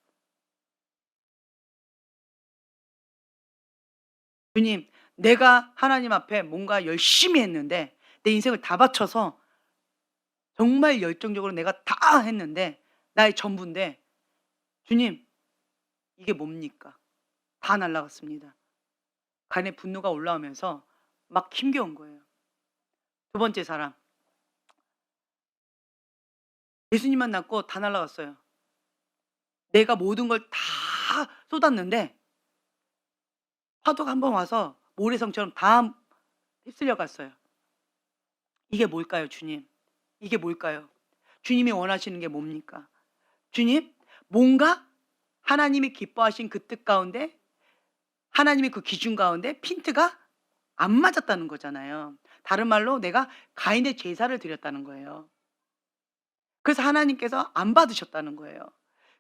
S1: 주님, 내가 하나님 앞에 뭔가 열심히 했는데 내 인생을 다 바쳐서 정말 열정적으로 내가 다 했는데 나의 전부인데 주님, 이게 뭡니까? 다 날라갔습니다. 간의 분노가 올라오면서 막 힘겨운 거예요. 두 번째 사람, 예수님만 낳고 다 날라갔어요. 내가 모든 걸 다 쏟았는데 파도가 한번 와서 모래성처럼 다 휩쓸려 갔어요. 이게 뭘까요, 주님? 이게 뭘까요? 주님이 원하시는 게 뭡니까? 주님, 뭔가 하나님이 기뻐하신 그 뜻 가운데, 하나님의 그 기준 가운데 핀트가 안 맞았다는 거잖아요. 다른 말로 내가 가인의 제사를 드렸다는 거예요. 그래서 하나님께서 안 받으셨다는 거예요.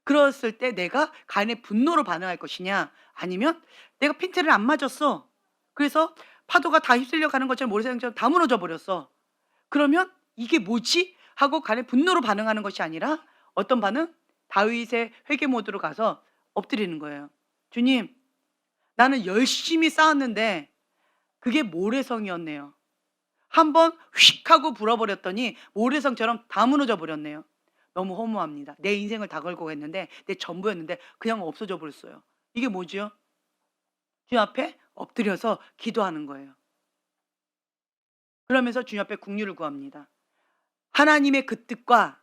S1: 그랬을 때 내가 가인의 분노로 반응할 것이냐, 아니면 내가 핀트를 안 맞았어. 그래서 파도가 다 휩쓸려 가는 것처럼 모래사장처럼 다 무너져 버렸어. 그러면 '이게 뭐지?' 하고 가인의 분노로 반응하는 것이 아니라 어떤 반응? 다윗의 회개 모드로 가서 엎드리는 거예요. "주님, 나는 열심히 쌓았는데 그게 모래성이었네요. 한번 휙 하고 불어버렸더니 모래성처럼 다 무너져 버렸네요. 너무 허무합니다. 내 인생을 다 걸고 했는데 내 전부였는데 그냥 없어져 버렸어요." 이게 뭐지요? 주님 앞에 엎드려서 기도하는 거예요. 그러면서 주님 앞에 국류를 구합니다. 하나님의 그 뜻과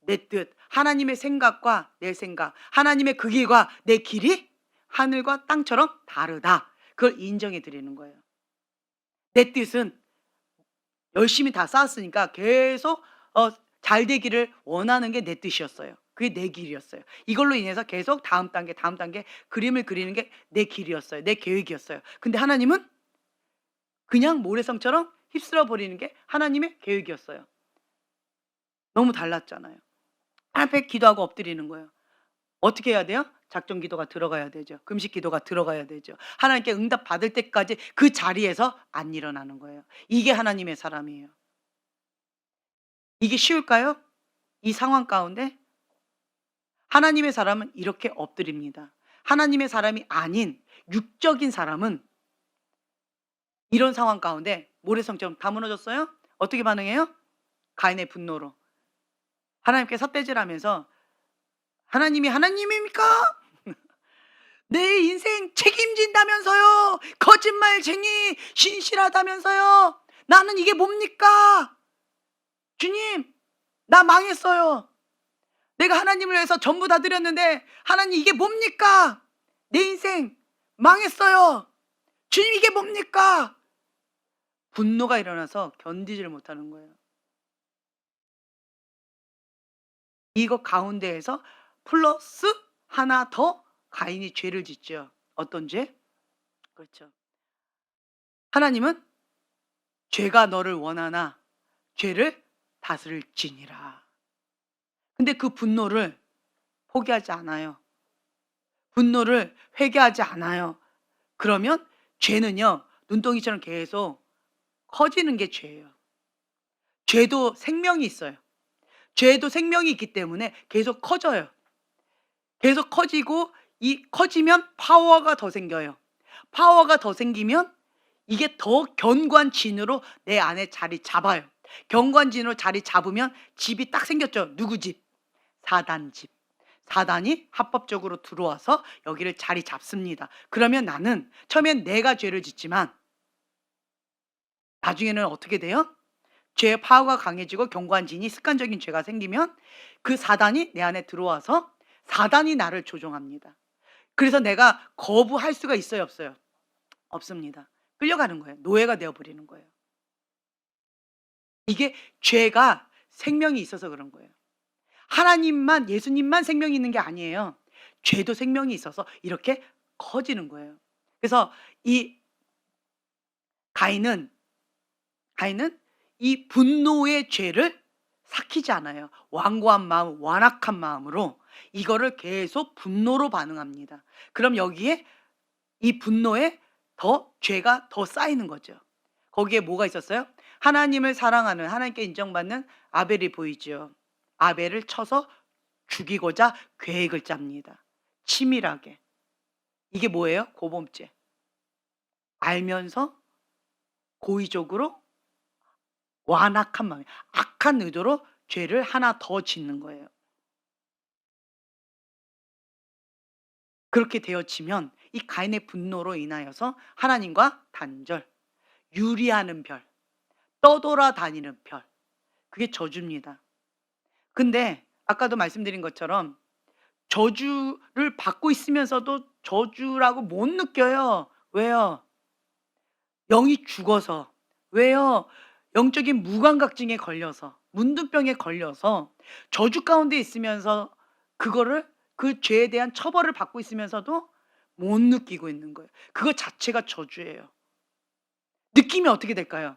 S1: 내 뜻, 하나님의 생각과 내 생각, 하나님의 그 길과 내 길이 하늘과 땅처럼 다르다. 그걸 인정해 드리는 거예요. 내 뜻은 열심히 다 쌓았으니까 계속 잘 되기를 원하는 게 내 뜻이었어요. 그게 내 길이었어요. 이걸로 인해서 계속 다음 단계, 다음 단계 그림을 그리는 게 내 길이었어요. 내 계획이었어요. 근데 하나님은 그냥 모래성처럼 휩쓸어 버리는 게 하나님의 계획이었어요. 너무 달랐잖아요. 앞에 기도하고 엎드리는 거예요. 어떻게 해야 돼요? 작정 기도가 들어가야 되죠. 금식 기도가 들어가야 되죠. 하나님께 응답 받을 때까지 그 자리에서 안 일어나는 거예요. 이게 하나님의 사람이에요. 이게 쉬울까요? 이 상황 가운데 하나님의 사람은 이렇게 엎드립니다. 하나님의 사람이 아닌 육적인 사람은 이런 상황 가운데 모래성처럼 다 무너졌어요? 어떻게 반응해요? 가인의 분노로. 하나님께 삿대질하면서 "하나님이 하나님입니까? 내 인생 책임진다면서요. 거짓말쟁이, 신실하다면서요. 나는 이게 뭡니까? 주님, 나 망했어요. 내가 하나님을 위해서 전부 다 드렸는데 하나님 이게 뭡니까? 내 인생 망했어요. 주님 이게 뭡니까?" 분노가 일어나서 견디지를 못하는 거예요. 이거 가운데에서 플러스 하나 더 가인이 죄를 짓죠. 어떤 죄? 그렇죠. 하나님은 "죄가 너를 원하나 죄를 다스릴지니라." 근데 그 분노를 포기하지 않아요. 분노를 회개하지 않아요. 그러면 죄는요, 눈덩이처럼 계속 커지는 게 죄예요. 죄도 생명이 있어요. 죄도 생명이 있기 때문에 계속 커져요. 계속 커지고 이 커지면 파워가 더 생겨요. 파워가 더 생기면 이게 더 견고한 진으로 내 안에 자리 잡아요. 견고한 진으로 자리 잡으면 집이 딱 생겼죠. 누구 집? 사단 집. 사단이 합법적으로 들어와서 여기를 자리 잡습니다. 그러면 나는 처음엔 내가 죄를 짓지만 나중에는 어떻게 돼요? 죄의 파워가 강해지고 견고한 진이 습관적인 죄가 생기면 그 사단이 내 안에 들어와서 사단이 나를 조종합니다. 그래서 내가 거부할 수가 있어요, 없어요? 없습니다. 끌려가는 거예요. 노예가 되어 버리는 거예요. 이게 죄가 생명이 있어서 그런 거예요. 하나님만, 예수님만 생명이 있는 게 아니에요. 죄도 생명이 있어서 이렇게 커지는 거예요. 그래서 이 가인은 이 분노의 죄를 삭히지 않아요. 완고한 마음, 완악한 마음으로 이거를 계속 분노로 반응합니다. 그럼 여기에 이 분노에 더 죄가 더 쌓이는 거죠. 거기에 뭐가 있었어요? 하나님을 사랑하는, 하나님께 인정받는 아벨이 보이죠. 아벨을 쳐서 죽이고자 계획을 짭니다. 치밀하게. 이게 뭐예요? 고범죄. 알면서 고의적으로 완악한 마음, 악한 의도로 죄를 하나 더 짓는 거예요. 그렇게 되어지면 이 가인의 분노로 인하여서 하나님과 단절, 유리하는 별, 떠돌아다니는 별, 그게 저주입니다. 근데 아까도 말씀드린 것처럼 저주를 받고 있으면서도 저주라고 못 느껴요. 왜요? 영이 죽어서. 왜요? 영적인 무감각증에 걸려서, 문둥병에 걸려서 저주 가운데 있으면서 그거를, 그 죄에 대한 처벌을 받고 있으면서도 못 느끼고 있는 거예요. 그거 자체가 저주예요. 느끼면 어떻게 될까요?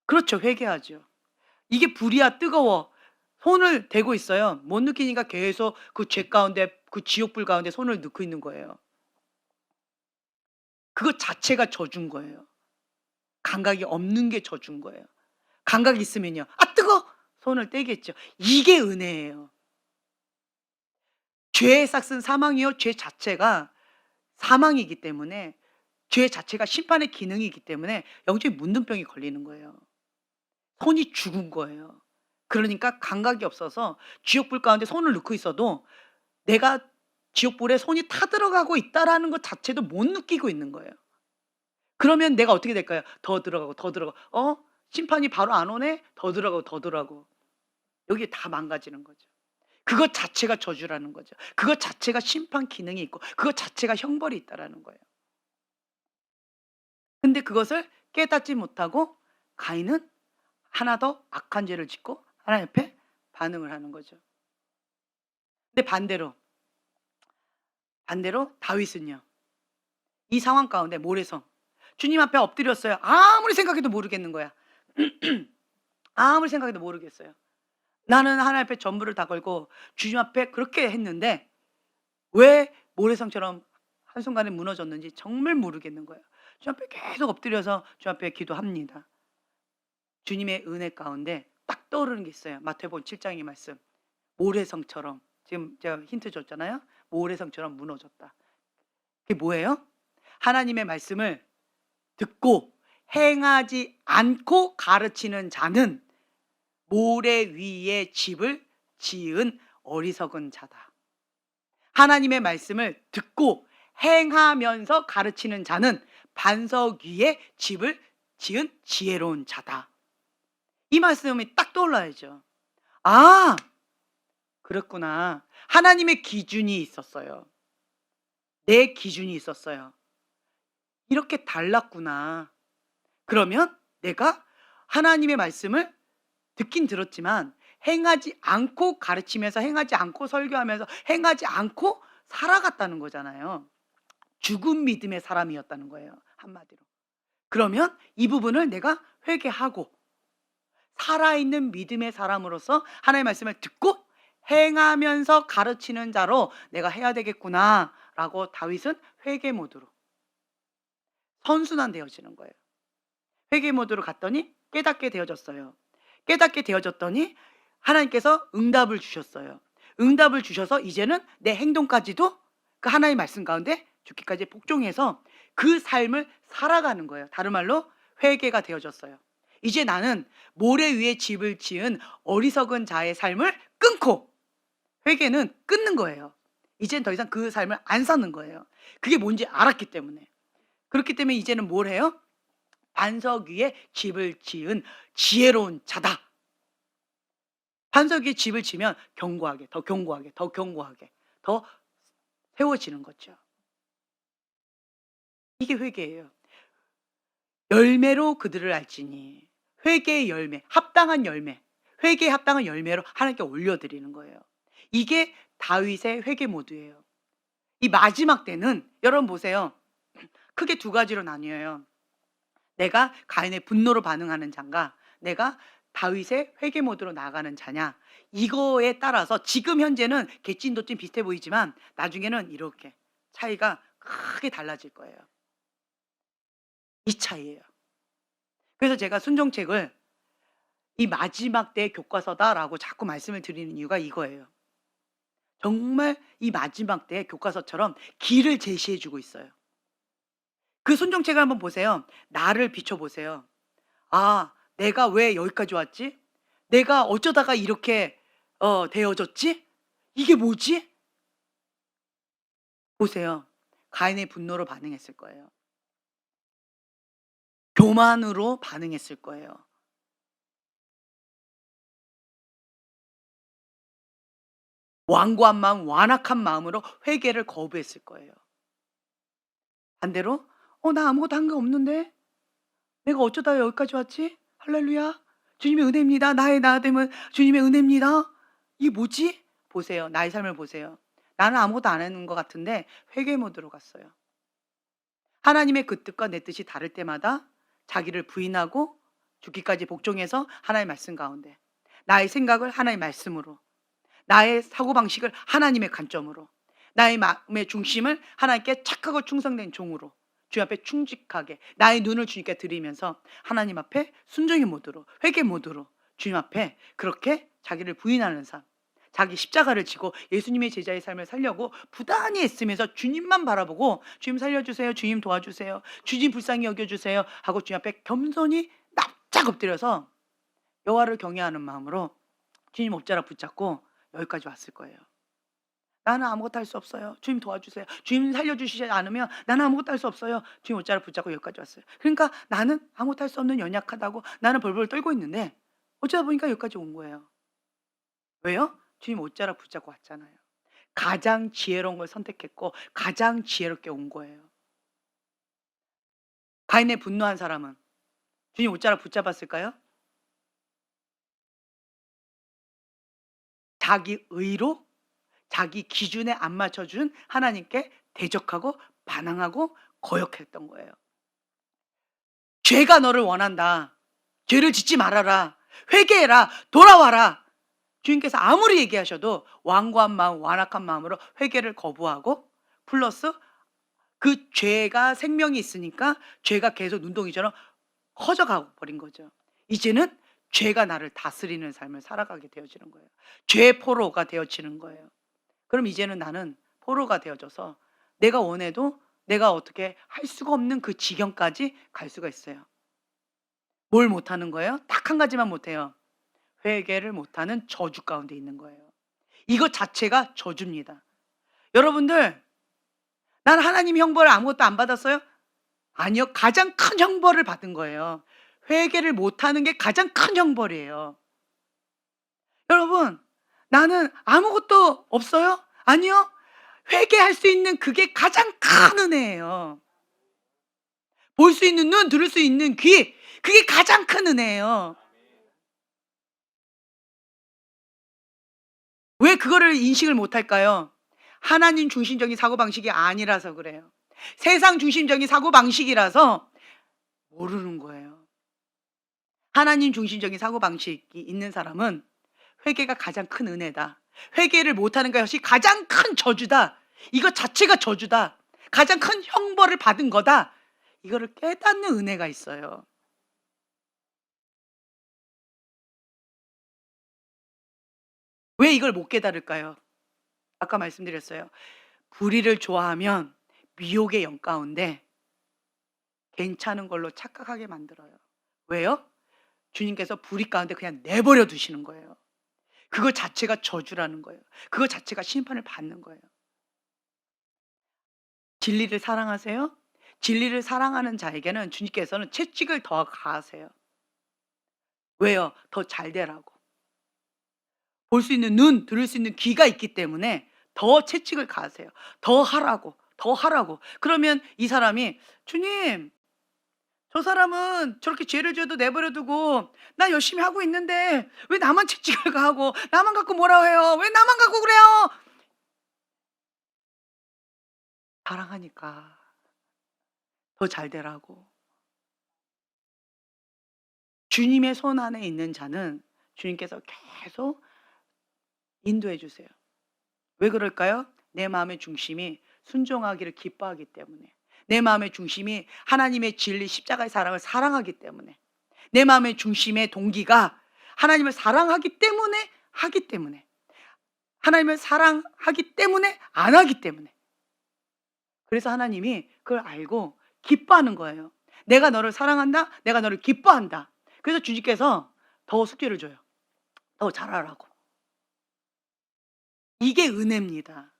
S1: 그렇죠. 회개하죠. 이게 불이야 뜨거워. 손을 대고 있어요. 못 느끼니까 계속 그 죄 가운데, 그 지옥불 가운데 손을 넣고 있는 거예요. 그거 자체가 저주인 거예요. 감각이 없는 게 저주인 거예요. 감각이 있으면요. '아 뜨거!' 손을 떼겠죠. 이게 은혜예요. 죄의 삭은 사망이요. 죄 자체가 사망이기 때문에, 죄 자체가 심판의 기능이기 때문에 영적인 문둥병이 걸리는 거예요. 손이 죽은 거예요. 그러니까 감각이 없어서 지옥불 가운데 손을 넣고 있어도 내가 지옥불에 손이 타들어가고 있다라는 것 자체도 못 느끼고 있는 거예요. 그러면 내가 어떻게 될까요? 더 들어가고 더 들어가고 심판이 바로 안 오네? 더 들어가고 더 들어가고. 여기 다 망가지는 거죠. 그것 자체가 저주라는 거죠. 그것 자체가 심판 기능이 있고 그것 자체가 형벌이 있다라는 거예요. 근데 그것을 깨닫지 못하고 가인은 하나 더 악한 죄를 짓고 하나님 앞에 반응을 하는 거죠. 근데 반대로 다윗은요. 이 상황 가운데 모래성, 주님 앞에 엎드렸어요. 아무리 생각해도 모르겠는 거야. 아무리 생각해도 모르겠어요. 나는 하나님 앞에 전부를 다 걸고 주님 앞에 그렇게 했는데 왜 모래성처럼 한순간에 무너졌는지 정말 모르겠는 거예요. 주님 앞에 계속 엎드려서 주님 앞에 기도합니다. 주님의 은혜 가운데 딱 떠오르는 게 있어요. 마태복음 7장의 말씀. 모래성처럼, 지금 제가 힌트 줬잖아요. 모래성처럼 무너졌다. 그게 뭐예요? 하나님의 말씀을 듣고 행하지 않고 가르치는 자는 모래 위에 집을 지은 어리석은 자다. 하나님의 말씀을 듣고 행하면서 가르치는 자는 반석 위에 집을 지은 지혜로운 자다. 이 말씀이 딱 떠올라야죠. 아, 그렇구나. 하나님의 기준이 있었어요. 내 기준이 있었어요. 이렇게 달랐구나. 그러면 내가 하나님의 말씀을 듣긴 들었지만 행하지 않고 가르치면서, 행하지 않고 설교하면서, 행하지 않고 살아갔다는 거잖아요. 죽은 믿음의 사람이었다는 거예요, 한마디로. 그러면 이 부분을 내가 회개하고 살아있는 믿음의 사람으로서 하나님의 말씀을 듣고 행하면서 가르치는 자로 내가 해야 되겠구나라고 다윗은 회개 모드로 선순환되어지는 거예요. 회개 모드로 갔더니 깨닫게 되어졌어요. 깨닫게 되어졌더니 하나님께서 응답을 주셨어요. 응답을 주셔서 이제는 내 행동까지도 그 하나님의 말씀 가운데 죽기까지 복종해서 그 삶을 살아가는 거예요. 다른 말로 회개가 되어졌어요. 이제 나는 모래 위에 집을 지은 어리석은 자의 삶을 끊고, 회개는 끊는 거예요. 이젠 더 이상 그 삶을 안 사는 거예요. 그게 뭔지 알았기 때문에. 그렇기 때문에 이제는 뭘 해요? 반석 위에 집을 지은 지혜로운 자다. 반석 위에 집을 지면 견고하게, 더 견고하게, 더 견고하게, 더 세워지는 거죠. 이게 회개예요. 열매로 그들을 알지니 회개의 열매, 합당한 열매, 회개에 합당한 열매로 하나님께 올려드리는 거예요. 이게 다윗의 회개 모드예요. 이 마지막 때는 여러분 보세요. 크게 두 가지로 나뉘어요. 내가 가인의 분노로 반응하는 자인가, 내가 다윗의 회개 모드로 나가는 자냐. 이거에 따라서 지금 현재는 개찐도찐 비슷해 보이지만 나중에는 이렇게 차이가 크게 달라질 거예요. 이 차이예요. 그래서 제가 순종책을 이 마지막 때의 교과서다라고 자꾸 말씀을 드리는 이유가 이거예요. 정말 이 마지막 때의 교과서처럼 길을 제시해 주고 있어요. 그 순종책을 한번 보세요. 나를 비춰보세요. 아, 내가 왜 여기까지 왔지? 내가 어쩌다가 이렇게 되어졌지? 이게 뭐지? 보세요. 가인의 분노로 반응했을 거예요. 교만으로 반응했을 거예요. 완고한 마음, 완악한 마음으로 회개를 거부했을 거예요. 반대로 나 아무것도 한 게 없는데 내가 어쩌다 여기까지 왔지? 할렐루야. 주님의 은혜입니다. 나의 나됨은 주님의 은혜입니다. 이게 뭐지? 보세요. 나의 삶을 보세요. 나는 아무것도 안 하는 것 같은데 회개 모드로 갔어요. 하나님의 그 뜻과 내 뜻이 다를 때마다 자기를 부인하고 죽기까지 복종해서 하나님의 말씀 가운데, 나의 생각을 하나님의 말씀으로, 나의 사고방식을 하나님의 관점으로, 나의 마음의 중심을 하나님께 착하고 충성된 종으로 주님 앞에 충직하게 나의 눈을 주님께 드리면서 하나님 앞에 순종의 모드로, 회개 모드로 주님 앞에 그렇게 자기를 부인하는 삶, 자기 십자가를 지고 예수님의 제자의 삶을 살려고 부단히 애쓰면서 주님만 바라보고 주님 살려주세요, 주님 도와주세요, 주님 불쌍히 여겨주세요 하고 주님 앞에 겸손히 납작 엎드려서 여호와를 경외하는 마음으로 주님 옷자락 붙잡고 여기까지 왔을 거예요. 나는 아무것도 할 수 없어요. 주님 도와주세요. 주님 살려주시지 않으면 나는 아무것도 할 수 없어요. 주님 옷자락 붙잡고 여기까지 왔어요. 그러니까 나는 아무것도 할 수 없는 연약하다고 나는 벌벌 떨고 있는데 어쩌다 보니까 여기까지 온 거예요. 왜요? 주님 옷자락 붙잡고 왔잖아요. 가장 지혜로운 걸 선택했고 가장 지혜롭게 온 거예요. 가인의 분노한 사람은 주님 옷자락 붙잡았을까요? 자기 의로 자기 기준에 안 맞춰준 하나님께 대적하고 반항하고 거역했던 거예요. 죄가 너를 원한다. 죄를 짓지 말아라. 회개해라. 돌아와라. 주님께서 아무리 얘기하셔도 완고한 마음, 완악한 마음으로 회개를 거부하고 플러스 그 죄가 생명이 있으니까 죄가 계속 눈덩이처럼 커져가 버린 거죠. 이제는 죄가 나를 다스리는 삶을 살아가게 되어지는 거예요. 죄의 포로가 되어지는 거예요. 그럼 이제는 나는 포로가 되어져서 내가 원해도 내가 어떻게 할 수가 없는 그 지경까지 갈 수가 있어요. 뭘 못하는 거예요? 딱 한 가지만 못해요. 회개를 못하는 저주 가운데 있는 거예요. 이것 자체가 저주입니다. 여러분들, 난 하나님 형벌을 아무것도 안 받았어요? 아니요. 가장 큰 형벌을 받은 거예요. 회개를 못하는 게 가장 큰 형벌이에요. 여러분, 나는 아무것도 없어요? 아니요. 회개할 수 있는 그게 가장 큰 은혜예요. 볼 수 있는 눈, 들을 수 있는 귀, 그게 가장 큰 은혜예요. 왜 그거를 인식을 못할까요? 하나님 중심적인 사고방식이 아니라서 그래요. 세상 중심적인 사고방식이라서 모르는 거예요. 하나님 중심적인 사고방식이 있는 사람은 회개가 가장 큰 은혜다. 회개를 못하는 것이 가장 큰 저주다. 이것 자체가 저주다. 가장 큰 형벌을 받은 거다. 이거를 깨닫는 은혜가 있어요. 왜 이걸 못 깨달을까요? 아까 말씀드렸어요. 불의를 좋아하면 미혹의 영 가운데 괜찮은 걸로 착각하게 만들어요. 왜요? 주님께서 불의 가운데 그냥 내버려 두시는 거예요. 그거 자체가 저주라는 거예요. 그거 자체가 심판을 받는 거예요. 진리를 사랑하세요? 진리를 사랑하는 자에게는 주님께서는 채찍을 더 가하세요. 왜요? 더 잘 되라고. 볼 수 있는 눈, 들을 수 있는 귀가 있기 때문에 더 채찍을 가하세요. 더 하라고, 더 하라고. 그러면 이 사람이 주님, 저 사람은 저렇게 죄를 지어도 내버려 두고 나 열심히 하고 있는데 왜 나만 채찍을 가하고 나만 갖고 뭐라 해요? 왜 나만 갖고 그래요? 사랑하니까 더 잘 되라고. 주님의 손 안에 있는 자는 주님께서 계속 인도해 주세요. 왜 그럴까요? 내 마음의 중심이 순종하기를 기뻐하기 때문에. 내 마음의 중심이 하나님의 진리 십자가의 사랑을 사랑하기 때문에. 내 마음의 중심의 동기가 하나님을 사랑하기 때문에 하기 때문에. 하나님을 사랑하기 때문에 안 하기 때문에. 그래서 하나님이 그걸 알고 기뻐하는 거예요. 내가 너를 사랑한다. 내가 너를 기뻐한다. 그래서 주님께서 더 숙제를 줘요. 더 잘하라고. 이게 은혜입니다.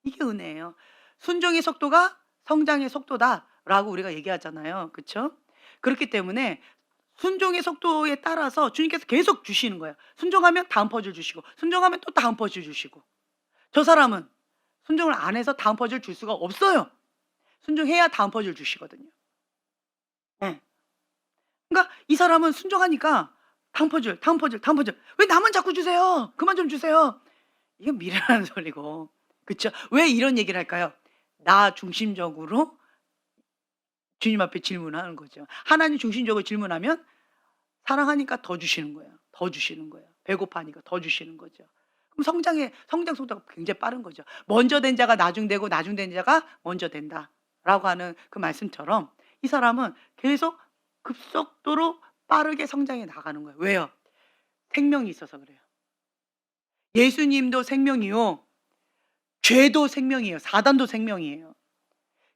S1: 이게 은혜예요. 순종의 속도가 성장의 속도다라고 우리가 얘기하잖아요. 그렇죠? 그렇기 때문에 순종의 속도에 따라서 주님께서 계속 주시는 거예요. 순종하면 다음 퍼즐 주시고 순종하면 또 다음 퍼즐 주시고. 저 사람은 순종을 안 해서 다음 퍼즐 줄 수가 없어요. 순종해야 다음 퍼즐 주시거든요. 네. 그러니까 이 사람은 순종하니까 다음 퍼즐, 다음 퍼즐, 다음 퍼즐. 왜 나만 자꾸 주세요? 그만 좀 주세요. 이건 미련한 소리고. 그쵸? 왜 이런 얘기를 할까요? 나 중심적으로 주님 앞에 질문하는 거죠. 하나님 중심적으로 질문하면 사랑하니까 더 주시는 거예요. 더 주시는 거예요. 배고파하니까 더 주시는 거죠. 그럼 성장 속도가 굉장히 빠른 거죠. 먼저 된 자가 나중되고 나중된 자가 먼저 된다라고 하는 그 말씀처럼 이 사람은 계속 급속도로 빠르게 성장해 나가는 거예요. 왜요? 생명이 있어서 그래요. 예수님도 생명이요. 죄도 생명이에요. 사단도 생명이에요.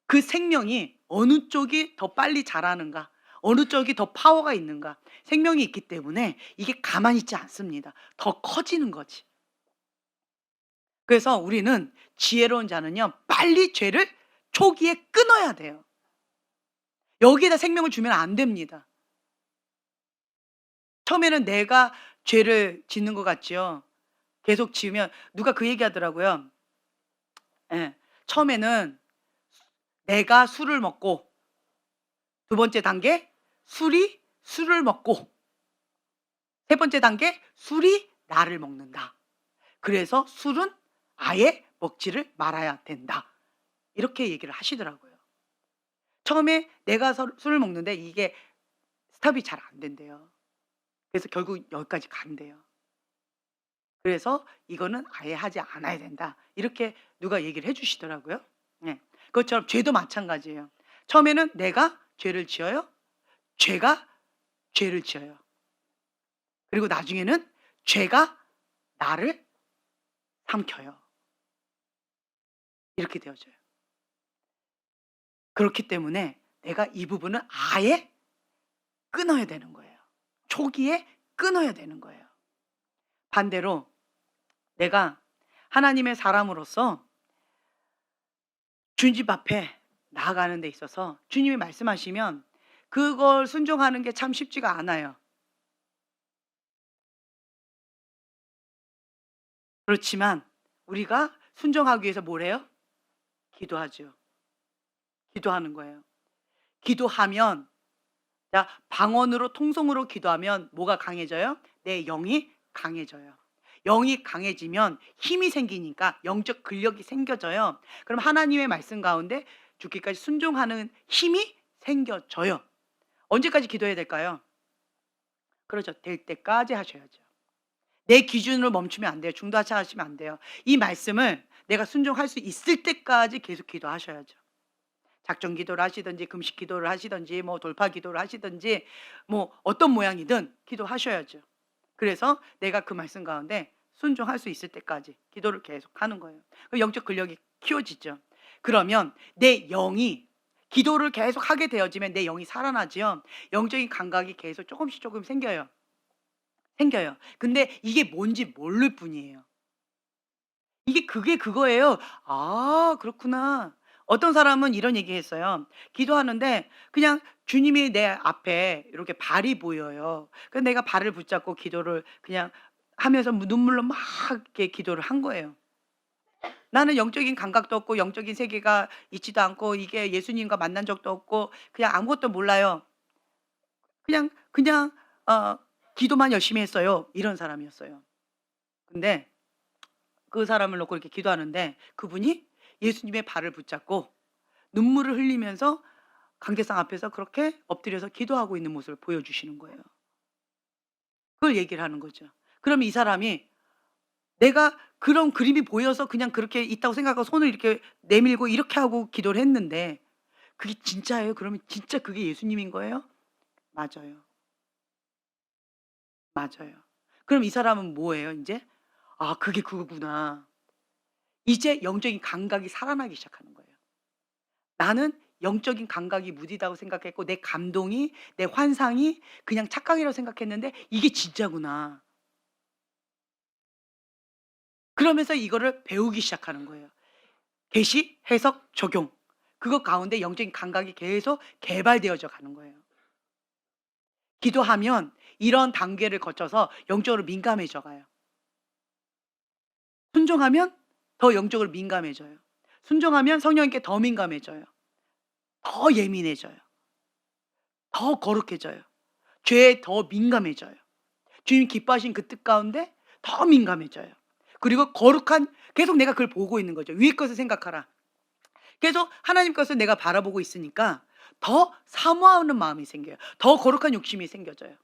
S1: 그 생명이 어느 쪽이 더 빨리 자라는가, 어느 쪽이 더 파워가 있는가. 생명이 있기 때문에 이게 가만히 있지 않습니다. 더 커지는 거지. 그래서 우리는 지혜로운 자는요, 빨리 죄를 초기에 끊어야 돼요. 여기에다 생명을 주면 안 됩니다. 처음에는 내가 죄를 짓는 것 같지요. 계속 지으면 누가 그 얘기 하더라고요. 예. 처음에는 내가 술을 먹고 두 번째 단계 술이 술을 먹고 세 번째 단계 술이 나를 먹는다. 그래서 술은 아예 먹지를 말아야 된다. 이렇게 얘기를 하시더라고요. 처음에 내가 술을 먹는데 이게 스탑이 잘 안 된대요. 그래서 결국 여기까지 간대요. 그래서 이거는 아예 하지 않아야 된다. 이렇게 누가 얘기를 해 주시더라고요. 네. 그것처럼 죄도 마찬가지예요. 처음에는 내가 죄를 지어요. 죄가 죄를 지어요. 그리고 나중에는 죄가 나를 삼켜요. 이렇게 되어져요. 그렇기 때문에 내가 이 부분은 아예 끊어야 되는 거예요. 초기에 끊어야 되는 거예요. 반대로 내가 하나님의 사람으로서 주님 앞에 나아가는 데 있어서 주님이 말씀하시면 그걸 순종하는 게 참 쉽지가 않아요. 그렇지만 우리가 순종하기 위해서 뭘 해요? 기도하죠. 기도하는 거예요. 기도하면 자, 방언으로 통성으로 기도하면 뭐가 강해져요? 내 영이 강해져요. 영이 강해지면 힘이 생기니까 영적 근력이 생겨져요. 그럼 하나님의 말씀 가운데 죽기까지 순종하는 힘이 생겨져요. 언제까지 기도해야 될까요? 그렇죠. 될 때까지 하셔야죠. 내 기준으로 멈추면 안 돼요. 중도하시면 안 돼요. 이 말씀을 내가 순종할 수 있을 때까지 계속 기도하셔야죠. 작정 기도를 하시든지 금식 기도를 하시든지 뭐 돌파 기도를 하시든지 뭐 어떤 모양이든 기도하셔야죠. 그래서 내가 그 말씀 가운데 순종할 수 있을 때까지 기도를 계속 하는 거예요. 그 영적 근력이 키워지죠. 그러면 내 영이 기도를 계속 하게 되어지면 내 영이 살아나지요. 영적인 감각이 계속 조금씩 조금 생겨요. 생겨요. 근데 이게 뭔지 모를 뿐이에요. 그게 그거예요. '아 그렇구나.' 어떤 사람은 이런 얘기했어요. 기도하는데 그냥 주님이 내 앞에 이렇게 발이 보여요. 그래서 내가 발을 붙잡고 기도를 그냥 하면서 눈물로 막 이렇게 기도를 한 거예요. 나는 영적인 감각도 없고 영적인 세계가 있지도 않고 이게 예수님과 만난 적도 없고 그냥 아무것도 몰라요. 그냥 기도만 열심히 했어요. 이런 사람이었어요. 근데 그 사람을 놓고 이렇게 기도하는데 그분이 예수님의 발을 붙잡고 눈물을 흘리면서 관계상 앞에서 그렇게 엎드려서 기도하고 있는 모습을 보여주시는 거예요. 그걸 얘기를 하는 거죠. 그러면 이 사람이 내가 그런 그림이 보여서 그냥 그렇게 있다고 생각하고 손을 이렇게 내밀고 이렇게 하고 기도를 했는데 그게 진짜예요? 그러면 진짜 그게 예수님인 거예요? 맞아요. 맞아요. 그럼 이 사람은 뭐예요 인제? '아 그게 그거구나.' 이제 영적인 감각이 살아나기 시작하는 거예요. 나는 영적인 감각이 무디다고 생각했고 내 감동이 내 환상이 그냥 착각이라고 생각했는데 '이게 진짜구나.' 그러면서 이거를 배우기 시작하는 거예요. 계시, 해석, 적용. 그것 가운데 영적인 감각이 계속 개발되어져 가는 거예요. 기도하면 이런 단계를 거쳐서 영적으로 민감해져 가요. 순종하면 더 영적으로 민감해져요. 순종하면 성령님께 더 민감해져요. 더 예민해져요. 더 거룩해져요. 죄에 더 민감해져요. 주님 기뻐하신 그 뜻 가운데 더 민감해져요. 그리고 거룩한 계속 내가 그걸 보고 있는 거죠. 위의 것을 생각하라. 계속 하나님 것을 내가 바라보고 있으니까 더 사모하는 마음이 생겨요. 더 거룩한 욕심이 생겨져요.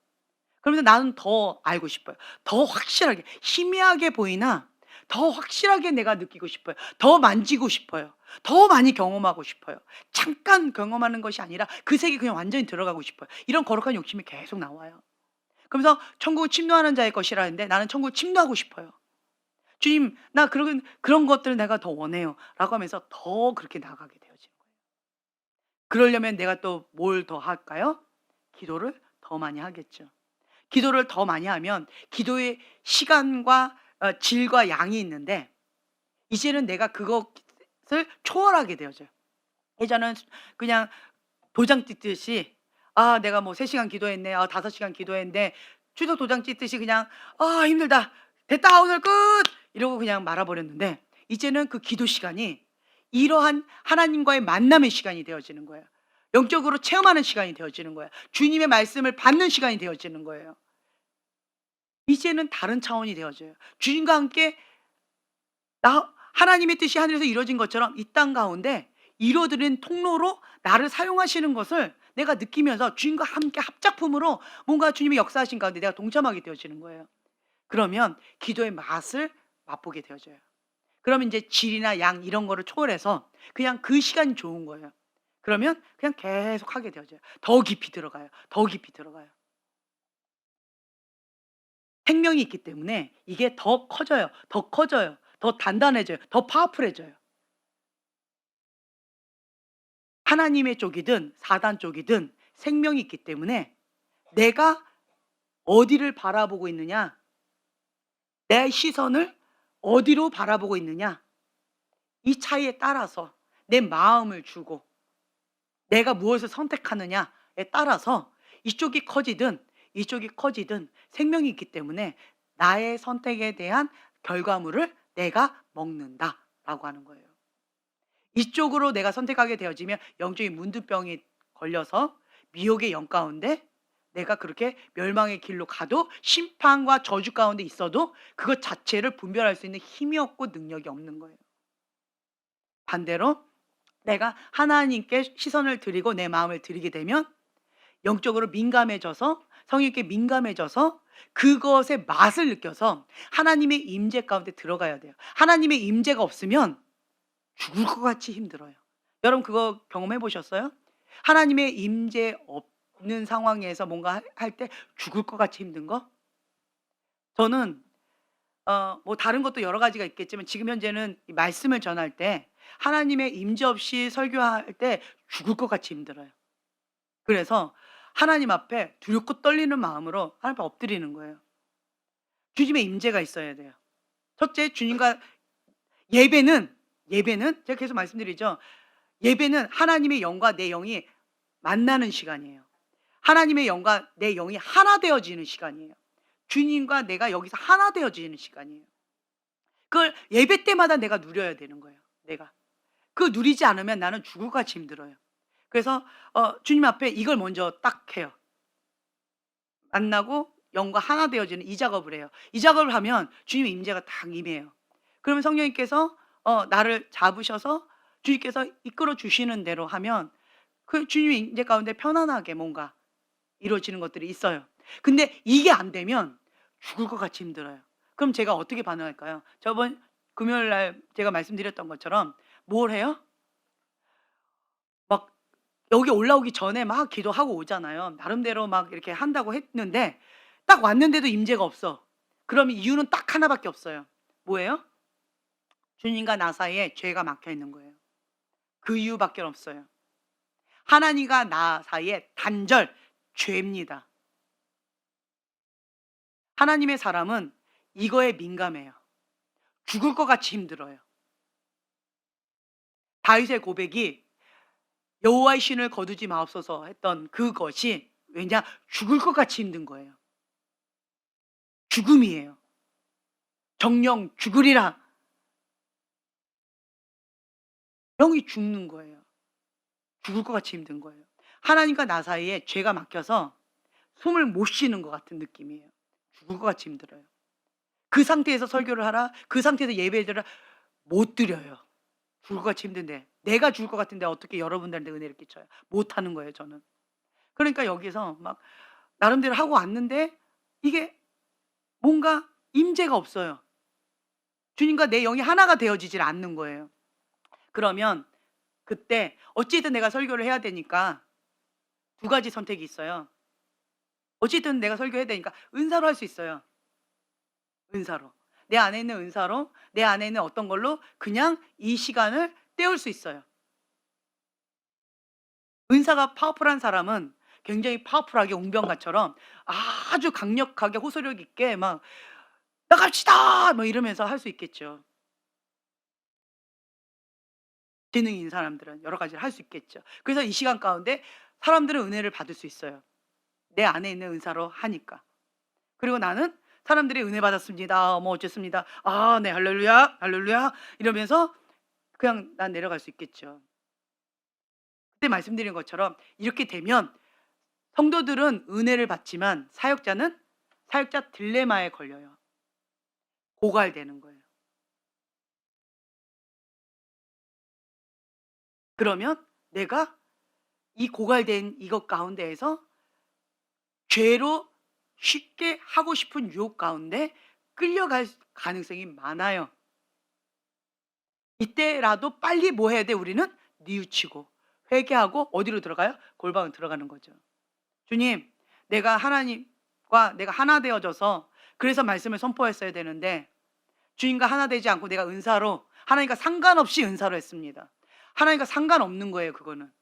S1: 그러면서 나는 더 알고 싶어요. 더 확실하게 희미하게 보이나 더 확실하게 내가 느끼고 싶어요. 더 만지고 싶어요. 더 많이 경험하고 싶어요. 잠깐 경험하는 것이 아니라 그 세계에 그냥 완전히 들어가고 싶어요. 이런 거룩한 욕심이 계속 나와요. 그러면서 천국을 침노하는 자의 것이라 했는데 나는 천국을 침노하고 싶어요. 주님 나 그런 것들을 내가 더 원해요. 라고 하면서 더 그렇게 나가게 되어지는 거예요. 그러려면 내가 또 뭘 더 할까요? 기도를 더 많이 하겠죠. 기도를 더 많이 하면 기도의 시간과 질과 양이 있는데 이제는 내가 그것을 초월하게 되어져요. 예전은 그냥 도장 찍듯이 '아 내가 뭐 3 시간 기도했네. 아 5 시간 기도했는데' 추석 도장 찍듯이 그냥 '아 힘들다. 됐다. 오늘 끝.' 이러고 그냥 말아 버렸는데 이제는 그 기도 시간이 이러한 하나님과의 만남의 시간이 되어지는 거예요. 영적으로 체험하는 시간이 되어지는 거예요. 주님의 말씀을 받는 시간이 되어지는 거예요. 이제는 다른 차원이 되어져요. 주님과 함께 나 하나님의 뜻이 하늘에서 이루어진 것처럼 이 땅 가운데 이루어지는 통로로 나를 사용하시는 것을 내가 느끼면서 주님과 함께 합작품으로 뭔가 주님의 역사하신 가운데 내가 동참하게 되어지는 거예요. 그러면 기도의 맛을 맛보게 되어져요. 그러면 이제 질이나 양 이런 거를 초월해서 그냥 그 시간이 좋은 거예요. 그러면 그냥 계속 하게 되어져요. 더 깊이 들어가요. 더 깊이 들어가요. 생명이 있기 때문에 이게 더 커져요. 더 커져요. 더 단단해져요. 더 파워풀해져요. 하나님의 쪽이든 사단 쪽이든 생명이 있기 때문에 내가 어디를 바라보고 있느냐, 내 시선을 어디로 바라보고 있느냐, 이 차이에 따라서 내 마음을 주고 내가 무엇을 선택하느냐에 따라서 이쪽이 커지든 이쪽이 커지든 생명이 있기 때문에 나의 선택에 대한 결과물을 내가 먹는다라고 하는 거예요. 이쪽으로 내가 선택하게 되어지면 영적인 문둥병이 걸려서 미혹의 영 가운데 내가 그렇게 멸망의 길로 가도 심판과 저주 가운데 있어도 그것 자체를 분별할 수 있는 힘이 없고 능력이 없는 거예요. 반대로 내가 하나님께 시선을 드리고 내 마음을 드리게 되면 영적으로 민감해져서 성령께 민감해져서 그것의 맛을 느껴서 하나님의 임재 가운데 들어가야 돼요. 하나님의 임재가 없으면 죽을 것 같이 힘들어요. 여러분 그거 경험해 보셨어요? 하나님의 임재 없는 상황에서 뭔가 할 때 죽을 것 같이 힘든 거? 저는 뭐 다른 것도 여러 가지가 있겠지만 지금 현재는 이 말씀을 전할 때 하나님의 임재 없이 설교할 때 죽을 것 같이 힘들어요. 그래서 하나님 앞에 두렵고 떨리는 마음으로 하나님 앞에 엎드리는 거예요. 주님의 임재가 있어야 돼요. 첫째 주님과 예배는 제가 계속 말씀드리죠. 예배는 하나님의 영과 내 영이 만나는 시간이에요. 하나님의 영과 내 영이 하나 되어지는 시간이에요. 주님과 내가 여기서 하나 되어지는 시간이에요. 그걸 예배 때마다 내가 누려야 되는 거예요. 내가. 그거 누리지 않으면 나는 죽을 것 같이 힘들어요. 그래서 주님 앞에 이걸 먼저 딱 해요. 만나고 영과 하나 되어지는 이 작업을 해요. 이 작업을 하면 주님의 임재가 딱 임해요. 그러면 성령님께서 나를 잡으셔서 주님께서 이끌어 주시는 대로 하면 그 주님의 임재 가운데 편안하게 뭔가 이루어지는 것들이 있어요. 근데 이게 안 되면 죽을 것 같이 힘들어요. 그럼 제가 어떻게 반응할까요? 저번 금요일 날 제가 말씀드렸던 것처럼 뭘 해요? 막 여기 올라오기 전에 막 기도하고 오잖아요. 나름대로 막 이렇게 한다고 했는데 딱 왔는데도 임재가 없어. 그럼 이유는 딱 하나밖에 없어요. 뭐예요? 주님과 나 사이에 죄가 막혀 있는 거예요. 그 이유밖에 없어요. 하나님과 나 사이에 단절 죄입니다. 하나님의 사람은 이거에 민감해요. 죽을 것 같이 힘들어요. 다윗의 고백이 여호와의 신을 거두지 마옵소서 했던 그것이 왜냐? 죽을 것 같이 힘든 거예요. 죽음이에요. 정령 죽으리라. 영이 죽는 거예요. 죽을 것 같이 힘든 거예요. 하나님과 나 사이에 죄가 막혀서 숨을 못 쉬는 것 같은 느낌이에요. 죽을 것 같이 힘들어요. 그 상태에서 설교를 하라, 그 상태에서 예배드리라 못 드려요. 죽을 것 같이 힘든데 내가 죽을 것 같은데 어떻게 여러분들한테 은혜를 끼쳐요? 못 하는 거예요, 저는. 그러니까 여기서 막 나름대로 하고 왔는데 이게 뭔가 임재가 없어요. 주님과 내 영이 하나가 되어지질 않는 거예요. 그러면 그때 어찌든 내가 설교를 해야 되니까 두 가지 선택이 있어요. 어찌든 내가 설교해야 되니까 은사로 할 수 있어요. 은사로. 내 안에 있는 은사로, 내 안에 있는 어떤 걸로 그냥 이 시간을 때울 수 있어요. 은사가 파워풀한 사람은 굉장히 파워풀하게 웅변가처럼 아주 강력하게 호소력 있게 막 "나갑시다!" 뭐 이러면서 할 수 있겠죠. 재능이 있는 사람들은 여러 가지를 할 수 있겠죠. 그래서 이 시간 가운데 사람들은 은혜를 받을 수 있어요. 내 안에 있는 은사로 하니까. 그리고 나는 사람들이 "은혜 받았습니다. 뭐 어쨌습니다. 아 네. 할렐루야, 할렐루야." 이러면서 그냥 난 내려갈 수 있겠죠. 그때 말씀드린 것처럼 이렇게 되면 성도들은 은혜를 받지만 사역자는 사역자 딜레마에 걸려요. 고갈되는 거예요. 그러면 내가 이 고갈된 이것 가운데에서 죄로 쉽게 하고 싶은 유혹 가운데 끌려갈 가능성이 많아요. 이때라도 빨리 뭐 해야 돼? 우리는 뉘우치고 회개하고 어디로 들어가요? 골방으로 들어가는 거죠. 주님, 내가 하나님과 내가 하나 되어져서 그래서 말씀을 선포했어야 되는데 주님과 하나 되지 않고 내가 은사로 하나님과 상관없이 은사로 했습니다. 하나님과 상관없는 거예요, 그거는.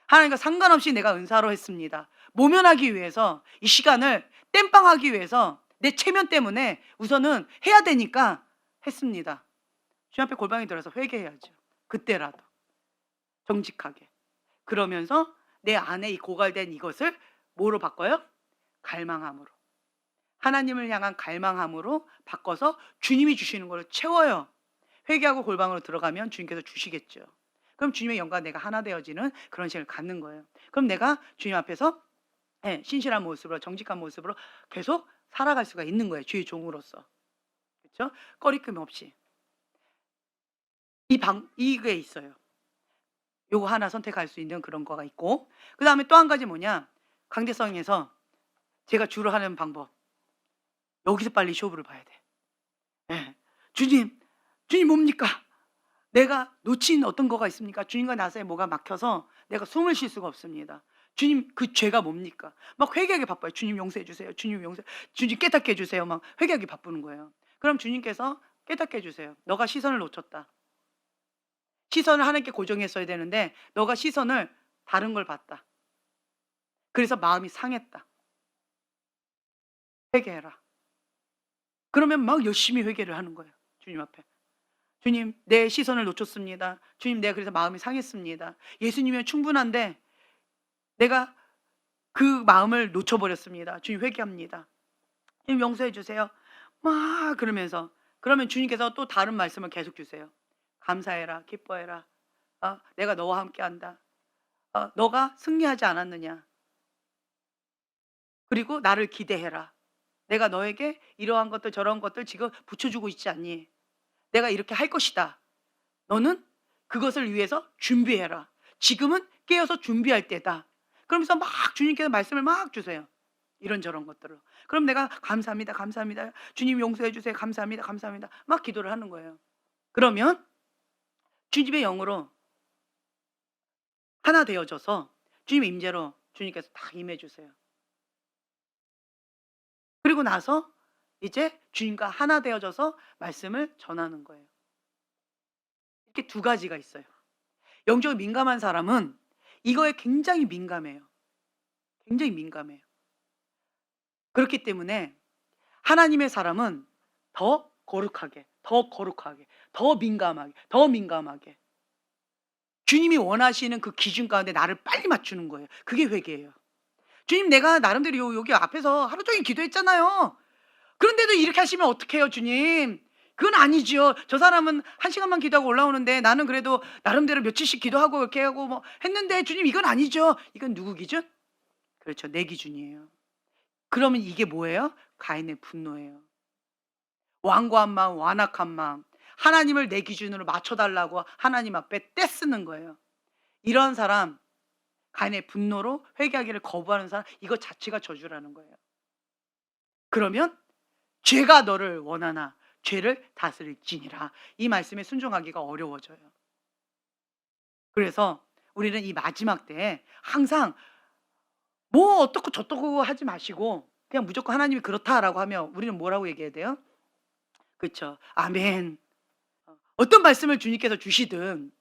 S1: 하나님과 상관없이 내가 은사로 했습니다. 모면하기 위해서 이 시간을 땜빵하기 위해서 내 체면 때문에 우선은 해야 되니까 했습니다. 주님 앞에 골방에 들어서 회개해야죠. 그때라도 정직하게. 그러면서 내 안에 이 고갈된 이것을 뭐로 바꿔요? 갈망함으로. 하나님을 향한 갈망함으로 바꿔서 주님이 주시는 걸 채워요. 회개하고 골방으로 들어가면 주님께서 주시겠죠. 그럼 주님의 영과 내가 하나 되어지는 그런 시간을 갖는 거예요. 그럼 내가 주님 앞에서 신실한 모습으로 정직한 모습으로 계속 살아갈 수가 있는 거예요. 주의 종으로서. 그렇죠? 꺼리낌 없이. 이게 있어요. 요거 하나 선택할 수 있는 그런 거가 있고 그다음에 또 한 가지 뭐냐? 강대성에서 제가 주로 하는 방법. 여기서 빨리 쇼부를 봐야 돼. 예. 주님, 주님 뭡니까? 내가 놓친 어떤 거가 있습니까? 주님과 나 사이에 뭐가 막혀서 내가 숨을 쉴 수가 없습니다. 주님 그 죄가 뭡니까? 막 회개하기 바빠요. 주님 용서해 주세요. 주님 깨닫게 해 주세요. 막 회개하기 바쁘는 거예요. 그럼 주님께서 깨닫게 해 주세요. 너가 시선을 놓쳤다. 시선을 하나님께 고정했어야 되는데 너가 시선을 다른 걸 봤다. 그래서 마음이 상했다. 회개해라. 그러면 막 열심히 회개를 하는 거예요. 주님 앞에. 주님, 내 시선을 놓쳤습니다. 주님, 내가 그래서 마음이 상했습니다. 예수님이면 충분한데 내가 그 마음을 놓쳐버렸습니다. 주님 회개합니다. 주님 용서해 주세요. 막 그러면서 그러면 주님께서 또 다른 말씀을 계속 주세요. 감사해라, 기뻐해라. 내가 너와 함께한다. 너가 승리하지 않았느냐. 그리고 나를 기대해라. 내가 너에게 이러한 것들 저러한 것들 지금 붙여주고 있지 않니? 내가 이렇게 할 것이다. 너는 그것을 위해서 준비해라. 지금은 깨어서 준비할 때다. 그러면서 막 주님께서 말씀을 막 주세요. 이런저런 것들을. 그럼 내가 감사합니다. 감사합니다. 주님 용서해 주세요. 감사합니다. 감사합니다. 막 기도를 하는 거예요. 그러면 주님의 영으로 하나 되어져서 주님의 임재로 주님께서 다 임해 주세요. 그리고 나서 이제 주님과 하나 되어져서 말씀을 전하는 거예요. 이렇게 두 가지가 있어요. 영적으로 민감한 사람은 이거에 굉장히 민감해요. 굉장히 민감해요. 그렇기 때문에 하나님의 사람은 더 거룩하게, 더 거룩하게, 더 민감하게, 더 민감하게 주님이 원하시는 그 기준 가운데 나를 빨리 맞추는 거예요. 그게 회개예요. 주님, 내가 나름대로 여기 앞에서 하루 종일 기도했잖아요. 그런데도 이렇게 하시면 어떡해요, 주님? 그건 아니죠. 저 사람은 1시간만 기도하고 올라오는데 나는 그래도 나름대로 며칠씩 기도하고 이렇게 하고 뭐 했는데 주님, 이건 아니죠. 이건 누구 기준? 그렇죠. 내 기준이에요. 그러면 이게 뭐예요? 가인의 분노예요. 완고한 마음, 완악한 마음. 하나님을 내 기준으로 맞춰달라고 하나님 앞에 떼쓰는 거예요. 이런 사람, 가인의 분노로 회개하기를 거부하는 사람, 이거 자체가 저주라는 거예요. 그러면 죄가 너를 원하나 죄를 다스릴지니라. 이 말씀에 순종하기가 어려워져요. 그래서 우리는 이 마지막 때에 항상 뭐 어떻고 저떻고 하지 마시고 그냥 무조건 하나님이 그렇다라고 하면 우리는 뭐라고 얘기해야 돼요? 그렇죠. 아멘. 어떤 말씀을 주님께서 주시든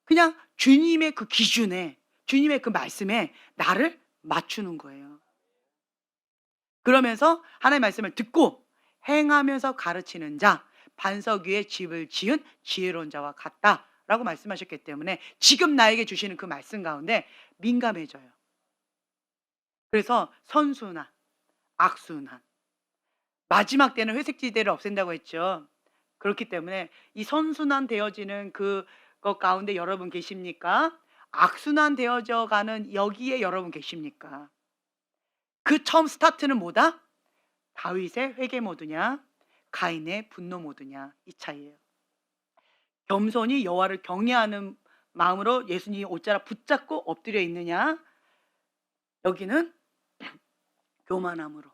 S1: 그냥 주님의 그 기준에, 주님의 그 말씀에 나를 맞추는 거예요. 그러면서 하나님의 말씀을 듣고 행하면서 가르치는 자, 반석 위에 집을 지은 지혜로운 자와 같다라고 말씀하셨기 때문에 지금 나에게 주시는 그 말씀 가운데 민감해져요. 그래서 선순환, 악순환, 마지막 때는 회색지대를 없앤다고 했죠. 그렇기 때문에 이 선순환 되어지는 그것 가운데 여러분 계십니까? 악순환 되어져 가는 여기에 여러분 계십니까? 그 처음 스타트는 뭐다? 다윗의 회개 모드냐, 가인의 분노 모드냐, 이 차이예요. 겸손히 여호와를 경외하는 마음으로 예수님 옷자락 붙잡고 엎드려 있느냐, 여기는 교만함으로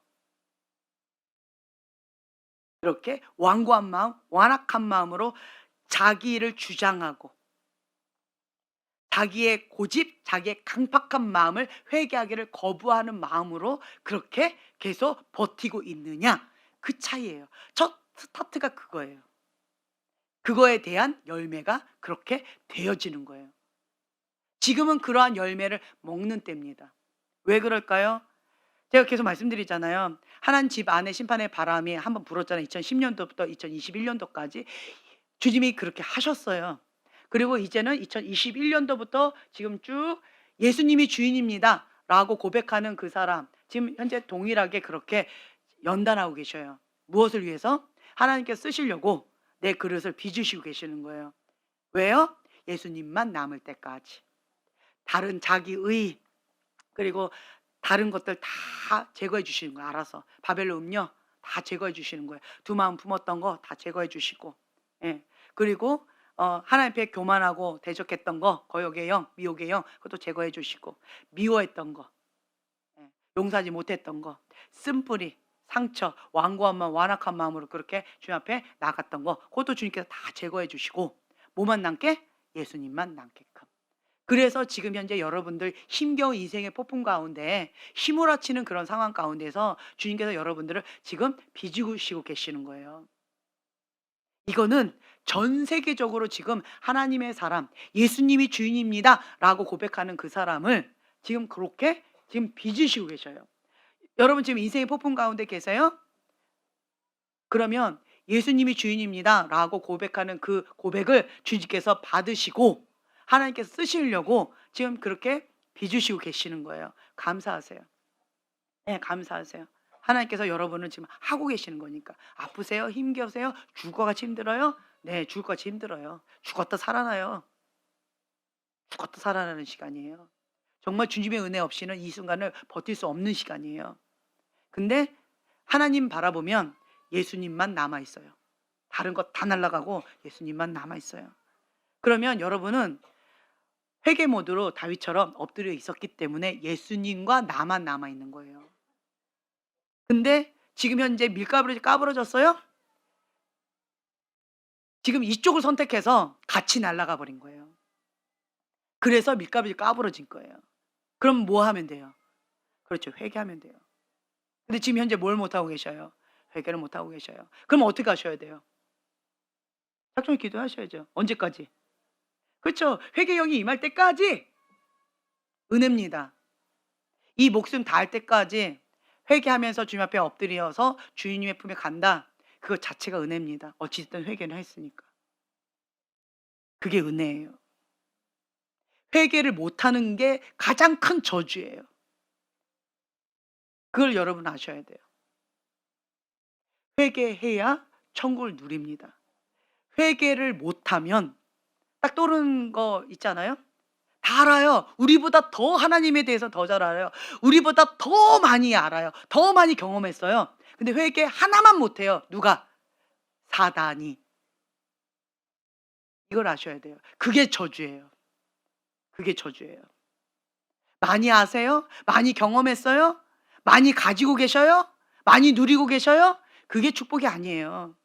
S1: 이렇게 완고한 마음, 완악한 마음으로 자기를 주장하고 자기의 고집, 자기의 강팍한 마음을 회개하기를 거부하는 마음으로 그렇게 계속 버티고 있느냐, 그 차이예요. 첫 스타트가 그거예요. 그거에 대한 열매가 그렇게 되어지는 거예요. 지금은 그러한 열매를 먹는 때입니다. 왜 그럴까요? 제가 계속 말씀드리잖아요. 하나님 집 안에 심판의 바람이 한번 불었잖아요. 2010년도부터 2021년도까지 주님이 그렇게 하셨어요. 그리고 이제는 2021년도부터 지금 쭉 예수님이 주인입니다라고 고백하는 그 사람, 지금 현재 동일하게 그렇게 연단하고 계셔요. 무엇을 위해서? 하나님께서 쓰시려고 내 그릇을 빚으시고 계시는 거예요. 왜요? 예수님만 남을 때까지. 다른 자기의 그리고 다른 것들 다 제거해 주시는 거예요. 알아서 바벨론 음료 다 제거해 주시는 거예요. 두 마음 품었던 거 다 제거해 주시고, 예. 그리고 하나님 앞에 교만하고 대적했던 거, 거역의 영, 미혹의 영, 그것도 제거해 주시고, 미워했던 거, 예. 용서하지 못했던 거, 쓴뿌리, 상처, 완고한 마음, 완악한 마음으로 그렇게 주님 앞에 나갔던 거, 그것도 주님께서 다 제거해 주시고, 뭐만 남게? 예수님만 남게끔. 그래서 지금 현재 여러분들 힘겨운 인생의 폭풍 가운데 휘몰아치는 그런 상황 가운데서 주님께서 여러분들을 지금 빚으시고 계시는 거예요. 이거는 전 세계적으로 지금 하나님의 사람, 예수님이 주인입니다라고 고백하는 그 사람을 지금 그렇게 지금 빚으시고 계셔요. 여러분 지금 인생의 폭풍 가운데 계세요? 그러면 예수님이 주인입니다라고 고백하는 그 고백을 주님께서 받으시고 하나님께서 쓰시려고 지금 그렇게 빚으시고 계시는 거예요. 감사하세요. 네, 감사하세요. 하나님께서 여러분을 지금 하고 계시는 거니까. 아프세요? 힘겨우세요? 죽을 것 같이 힘들어요? 네, 죽을 것 같이 힘들어요. 죽었다 살아나요. 죽었다 살아나는 시간이에요. 정말 주님의 은혜 없이는 이 순간을 버틸 수 없는 시간이에요. 근데 하나님 바라보면 예수님만 남아 있어요. 다른 것 다 날아가고 예수님만 남아 있어요. 그러면 여러분은 회개 모드로 다윗처럼 엎드려 있었기 때문에 예수님과 나만 남아 있는 거예요. 근데 지금 현재 밀가루이 까부러졌어요? 지금 이쪽을 선택해서 같이 날아가 버린 거예요. 그래서 밀가루이 까부러진 거예요. 그럼 뭐 하면 돼요? 그렇죠. 회개하면 돼요. 근데 지금 현재 뭘 못하고 계셔요? 회개를 못하고 계셔요. 그럼 어떻게 하셔야 돼요? 작정히 기도하셔야죠. 언제까지? 그렇죠. 회개형이 임할 때까지 은혜입니다. 이 목숨 다할 때까지 회개하면서 주님 앞에 엎드려서 주님의 품에 간다. 그것 자체가 은혜입니다. 어찌됐든 회개는 했으니까. 그게 은혜예요. 회개를 못하는 게 가장 큰 저주예요. 그걸 여러분 아셔야 돼요. 회개해야 천국을 누립니다. 회개를 못하면 딱 떠오르는 거 있잖아요. 다 알아요. 우리보다 더 하나님에 대해서 더 잘 알아요. 우리보다 더 많이 알아요. 더 많이 경험했어요. 근데 회개 하나만 못해요. 누가? 사단이. 이걸 아셔야 돼요. 그게 저주예요. 그게 저주예요. 많이 아세요? 많이 경험했어요? 많이 가지고 계셔요? 많이 누리고 계셔요? 그게 축복이 아니에요.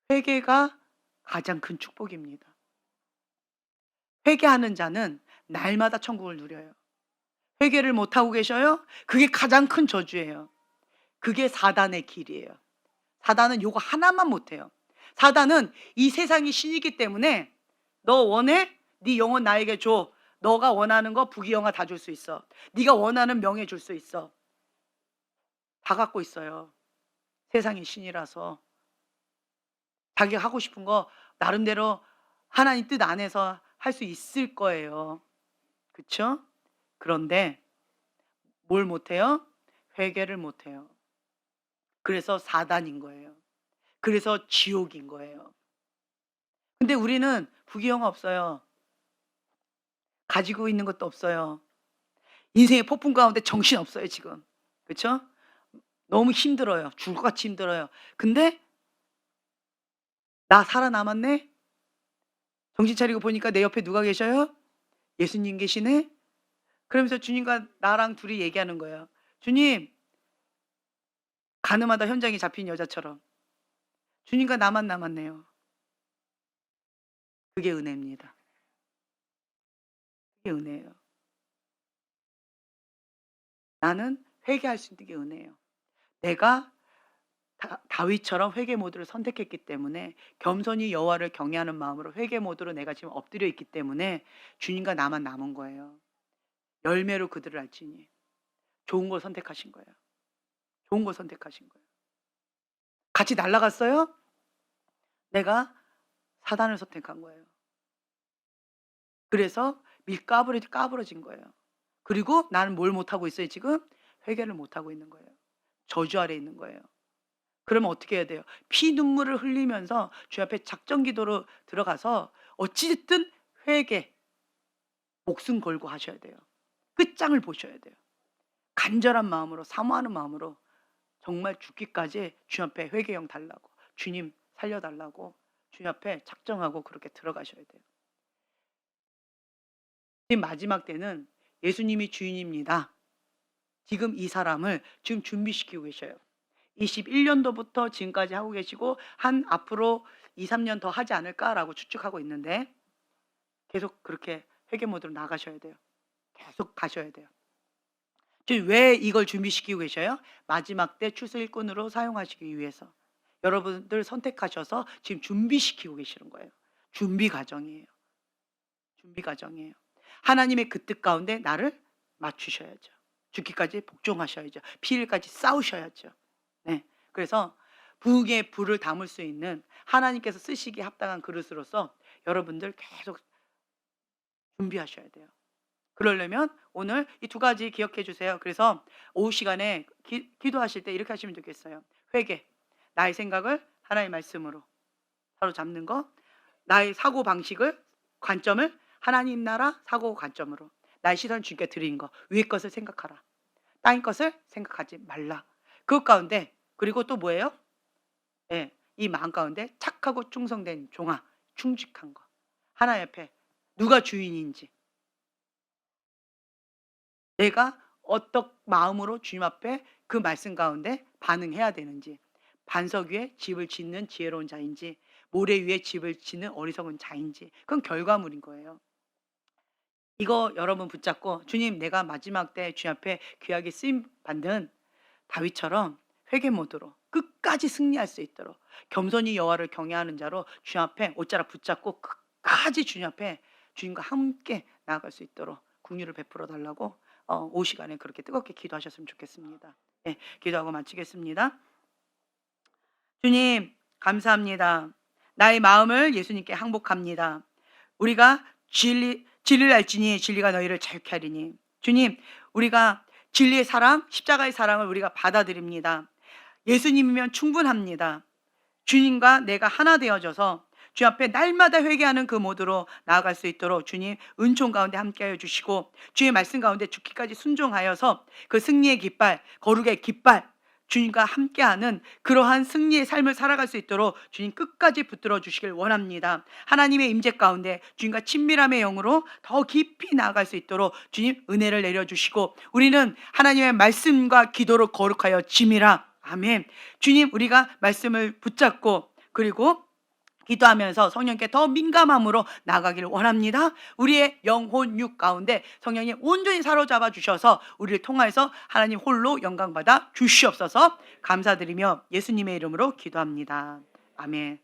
S1: 회개가 가장 큰 축복입니다. 회개하는 자는 날마다 천국을 누려요. 회개를 못하고 계셔요? 그게 가장 큰 저주예요. 그게 사단의 길이에요. 사단은 요거 하나만 못해요. 사단은 이 세상이 신이기 때문에 너 원해? 네 영혼 나에게 줘. 너가 원하는 거 부귀영화 다 줄 수 있어. 네가 원하는 명예 줄 수 있어. 다 갖고 있어요. 세상이 신이라서. 자기가 하고 싶은 거 나름대로 하나님 뜻 안에서 할 수 있을 거예요. 그쵸? 그런데 뭘 못해요? 회개를 못해요. 그래서 사단인 거예요. 그래서 지옥인 거예요. 근데 우리는 부귀영화 없어요. 가지고 있는 것도 없어요. 인생의 폭풍 가운데 정신 없어요, 지금. 그쵸? 너무 힘들어요. 죽을 것 같이 힘들어요. 근데 '나 살아남았네.' 정신 차리고 보니까 내 옆에 누가 계셔요? 예수님 계시네? 그러면서 주님과 나랑 둘이 얘기하는 거예요. "주님." 가늠하다 현장에 잡힌 여자처럼. "주님과 나만 남았네요." 그게 은혜입니다. 그게 은혜예요. 나는 회개할 수 있는 게 은혜예요. 내가 다윗처럼 회개 모드를 선택했기 때문에 겸손히 여호와를 경외하는 마음으로 회개 모드로 내가 지금 엎드려 있기 때문에 주님과 나만 남은 거예요. 열매로 그들을 알지니. 좋은 걸 선택하신 거예요. 좋은 걸 선택하신 거예요. 같이 날아갔어요? 내가 사단을 선택한 거예요. 그래서 까부러진 거예요. 그리고 나는 뭘 못하고 있어요 지금? 회개를 못하고 있는 거예요. 저주 아래 있는 거예요. 그러면 어떻게 해야 돼요? 피눈물을 흘리면서 주 앞에 작정 기도로 들어가서 어찌 됐든 회개, 목숨 걸고 하셔야 돼요. 끝장을 보셔야 돼요. 간절한 마음으로 사모하는 마음으로 정말 죽기까지 주님 앞에 회개형 달라고, 주님 살려 달라고 주님 앞에 작정하고 그렇게 들어가셔야 돼요. 지금 마지막 때는 예수님이 주인입니다. 지금 이 사람을 지금 준비시키고 계셔요. 21년도부터 지금까지 하고 계시고 한 앞으로 2-3년 더 하지 않을까라고 추측하고 있는데 계속 그렇게 회개 모드로 나가셔야 돼요. 계속 가셔야 돼요. 지금 왜 이걸 준비시키고 계셔요? 마지막 때 추수 일꾼으로 사용하시기 위해서. 여러분들 선택하셔서 지금 준비시키고 계시는 거예요. 준비 과정이에요. 준비 과정이에요. 하나님의 그 뜻 가운데 나를 맞추셔야죠. 죽기까지 복종하셔야죠. 피일까지 싸우셔야죠. 네. 그래서 부흥의 불을 담을 수 있는 하나님께서 쓰시기에 합당한 그릇으로서 여러분들 계속 준비하셔야 돼요. 그러려면 오늘 이 두 가지 기억해 주세요. 그래서 오후 시간에 기도하실 때 이렇게 하시면 좋겠어요. 회개, 나의 생각을 하나님의 말씀으로 사로잡는 거, 나의 사고 방식을 관점을 하나님 나라 사고 관점으로 나의 시선 주님께 드리는 거, 위의 것을 생각하라. 땅의 것을 생각하지 말라. 그것 가운데 그리고 또 뭐예요? 예, 이 마음 가운데 착하고 충성된 종아, 충직한 거. 하나님 앞에 누가 주인인지, 내가 어떤 마음으로 주님 앞에 그 말씀 가운데 반응해야 되는지, 반석 위에 집을 짓는 지혜로운 자인지, 모래 위에 집을 짓는 어리석은 자인지, 그건 결과물인 거예요. 이거 여러분 붙잡고 주님, 내가 마지막 때 주님 앞에 귀하게 쓰임 받는 다윗처럼 회개 모드로 끝까지 승리할 수 있도록 겸손히 여호와를 경외하는 자로 주님 앞에 옷자락 붙잡고 끝까지 주님 앞에 주님과 함께 나아갈 수 있도록 긍휼을 베풀어 달라고 오후 시간에 그렇게 뜨겁게 기도하셨으면 좋겠습니다. 예, 기도하고 마치겠습니다. 주님, 감사합니다. 나의 마음을 예수님께 항복합니다. 우리가 진리를 알지니 진리가 너희를 자유케 하리니. 주님, 우리가 진리의 사랑, 십자가의 사랑을 우리가 받아들입니다. 예수님이면 충분합니다. 주님과 내가 하나 되어져서 주 앞에 날마다 회개하는 그 모드로 나아갈 수 있도록 주님 은총 가운데 함께하여 주시고, 주의 말씀 가운데 죽기까지 순종하여서 그 승리의 깃발, 거룩의 깃발, 주님과 함께하는 그러한 승리의 삶을 살아갈 수 있도록 주님 끝까지 붙들어 주시길 원합니다. 하나님의 임재 가운데 주님과 친밀함의 영으로 더 깊이 나아갈 수 있도록 주님 은혜를 내려주시고, 우리는 하나님의 말씀과 기도로 거룩하여 짐이라. 아멘. 주님, 우리가 말씀을 붙잡고 그리고 기도하면서 성령께 더 민감함으로 나가기를 원합니다. 우리의 영혼 육 가운데 성령이 온전히 사로잡아 주셔서 우리를 통하여서 하나님 홀로 영광받아 주시옵소서. 감사드리며 예수님의 이름으로 기도합니다. 아멘.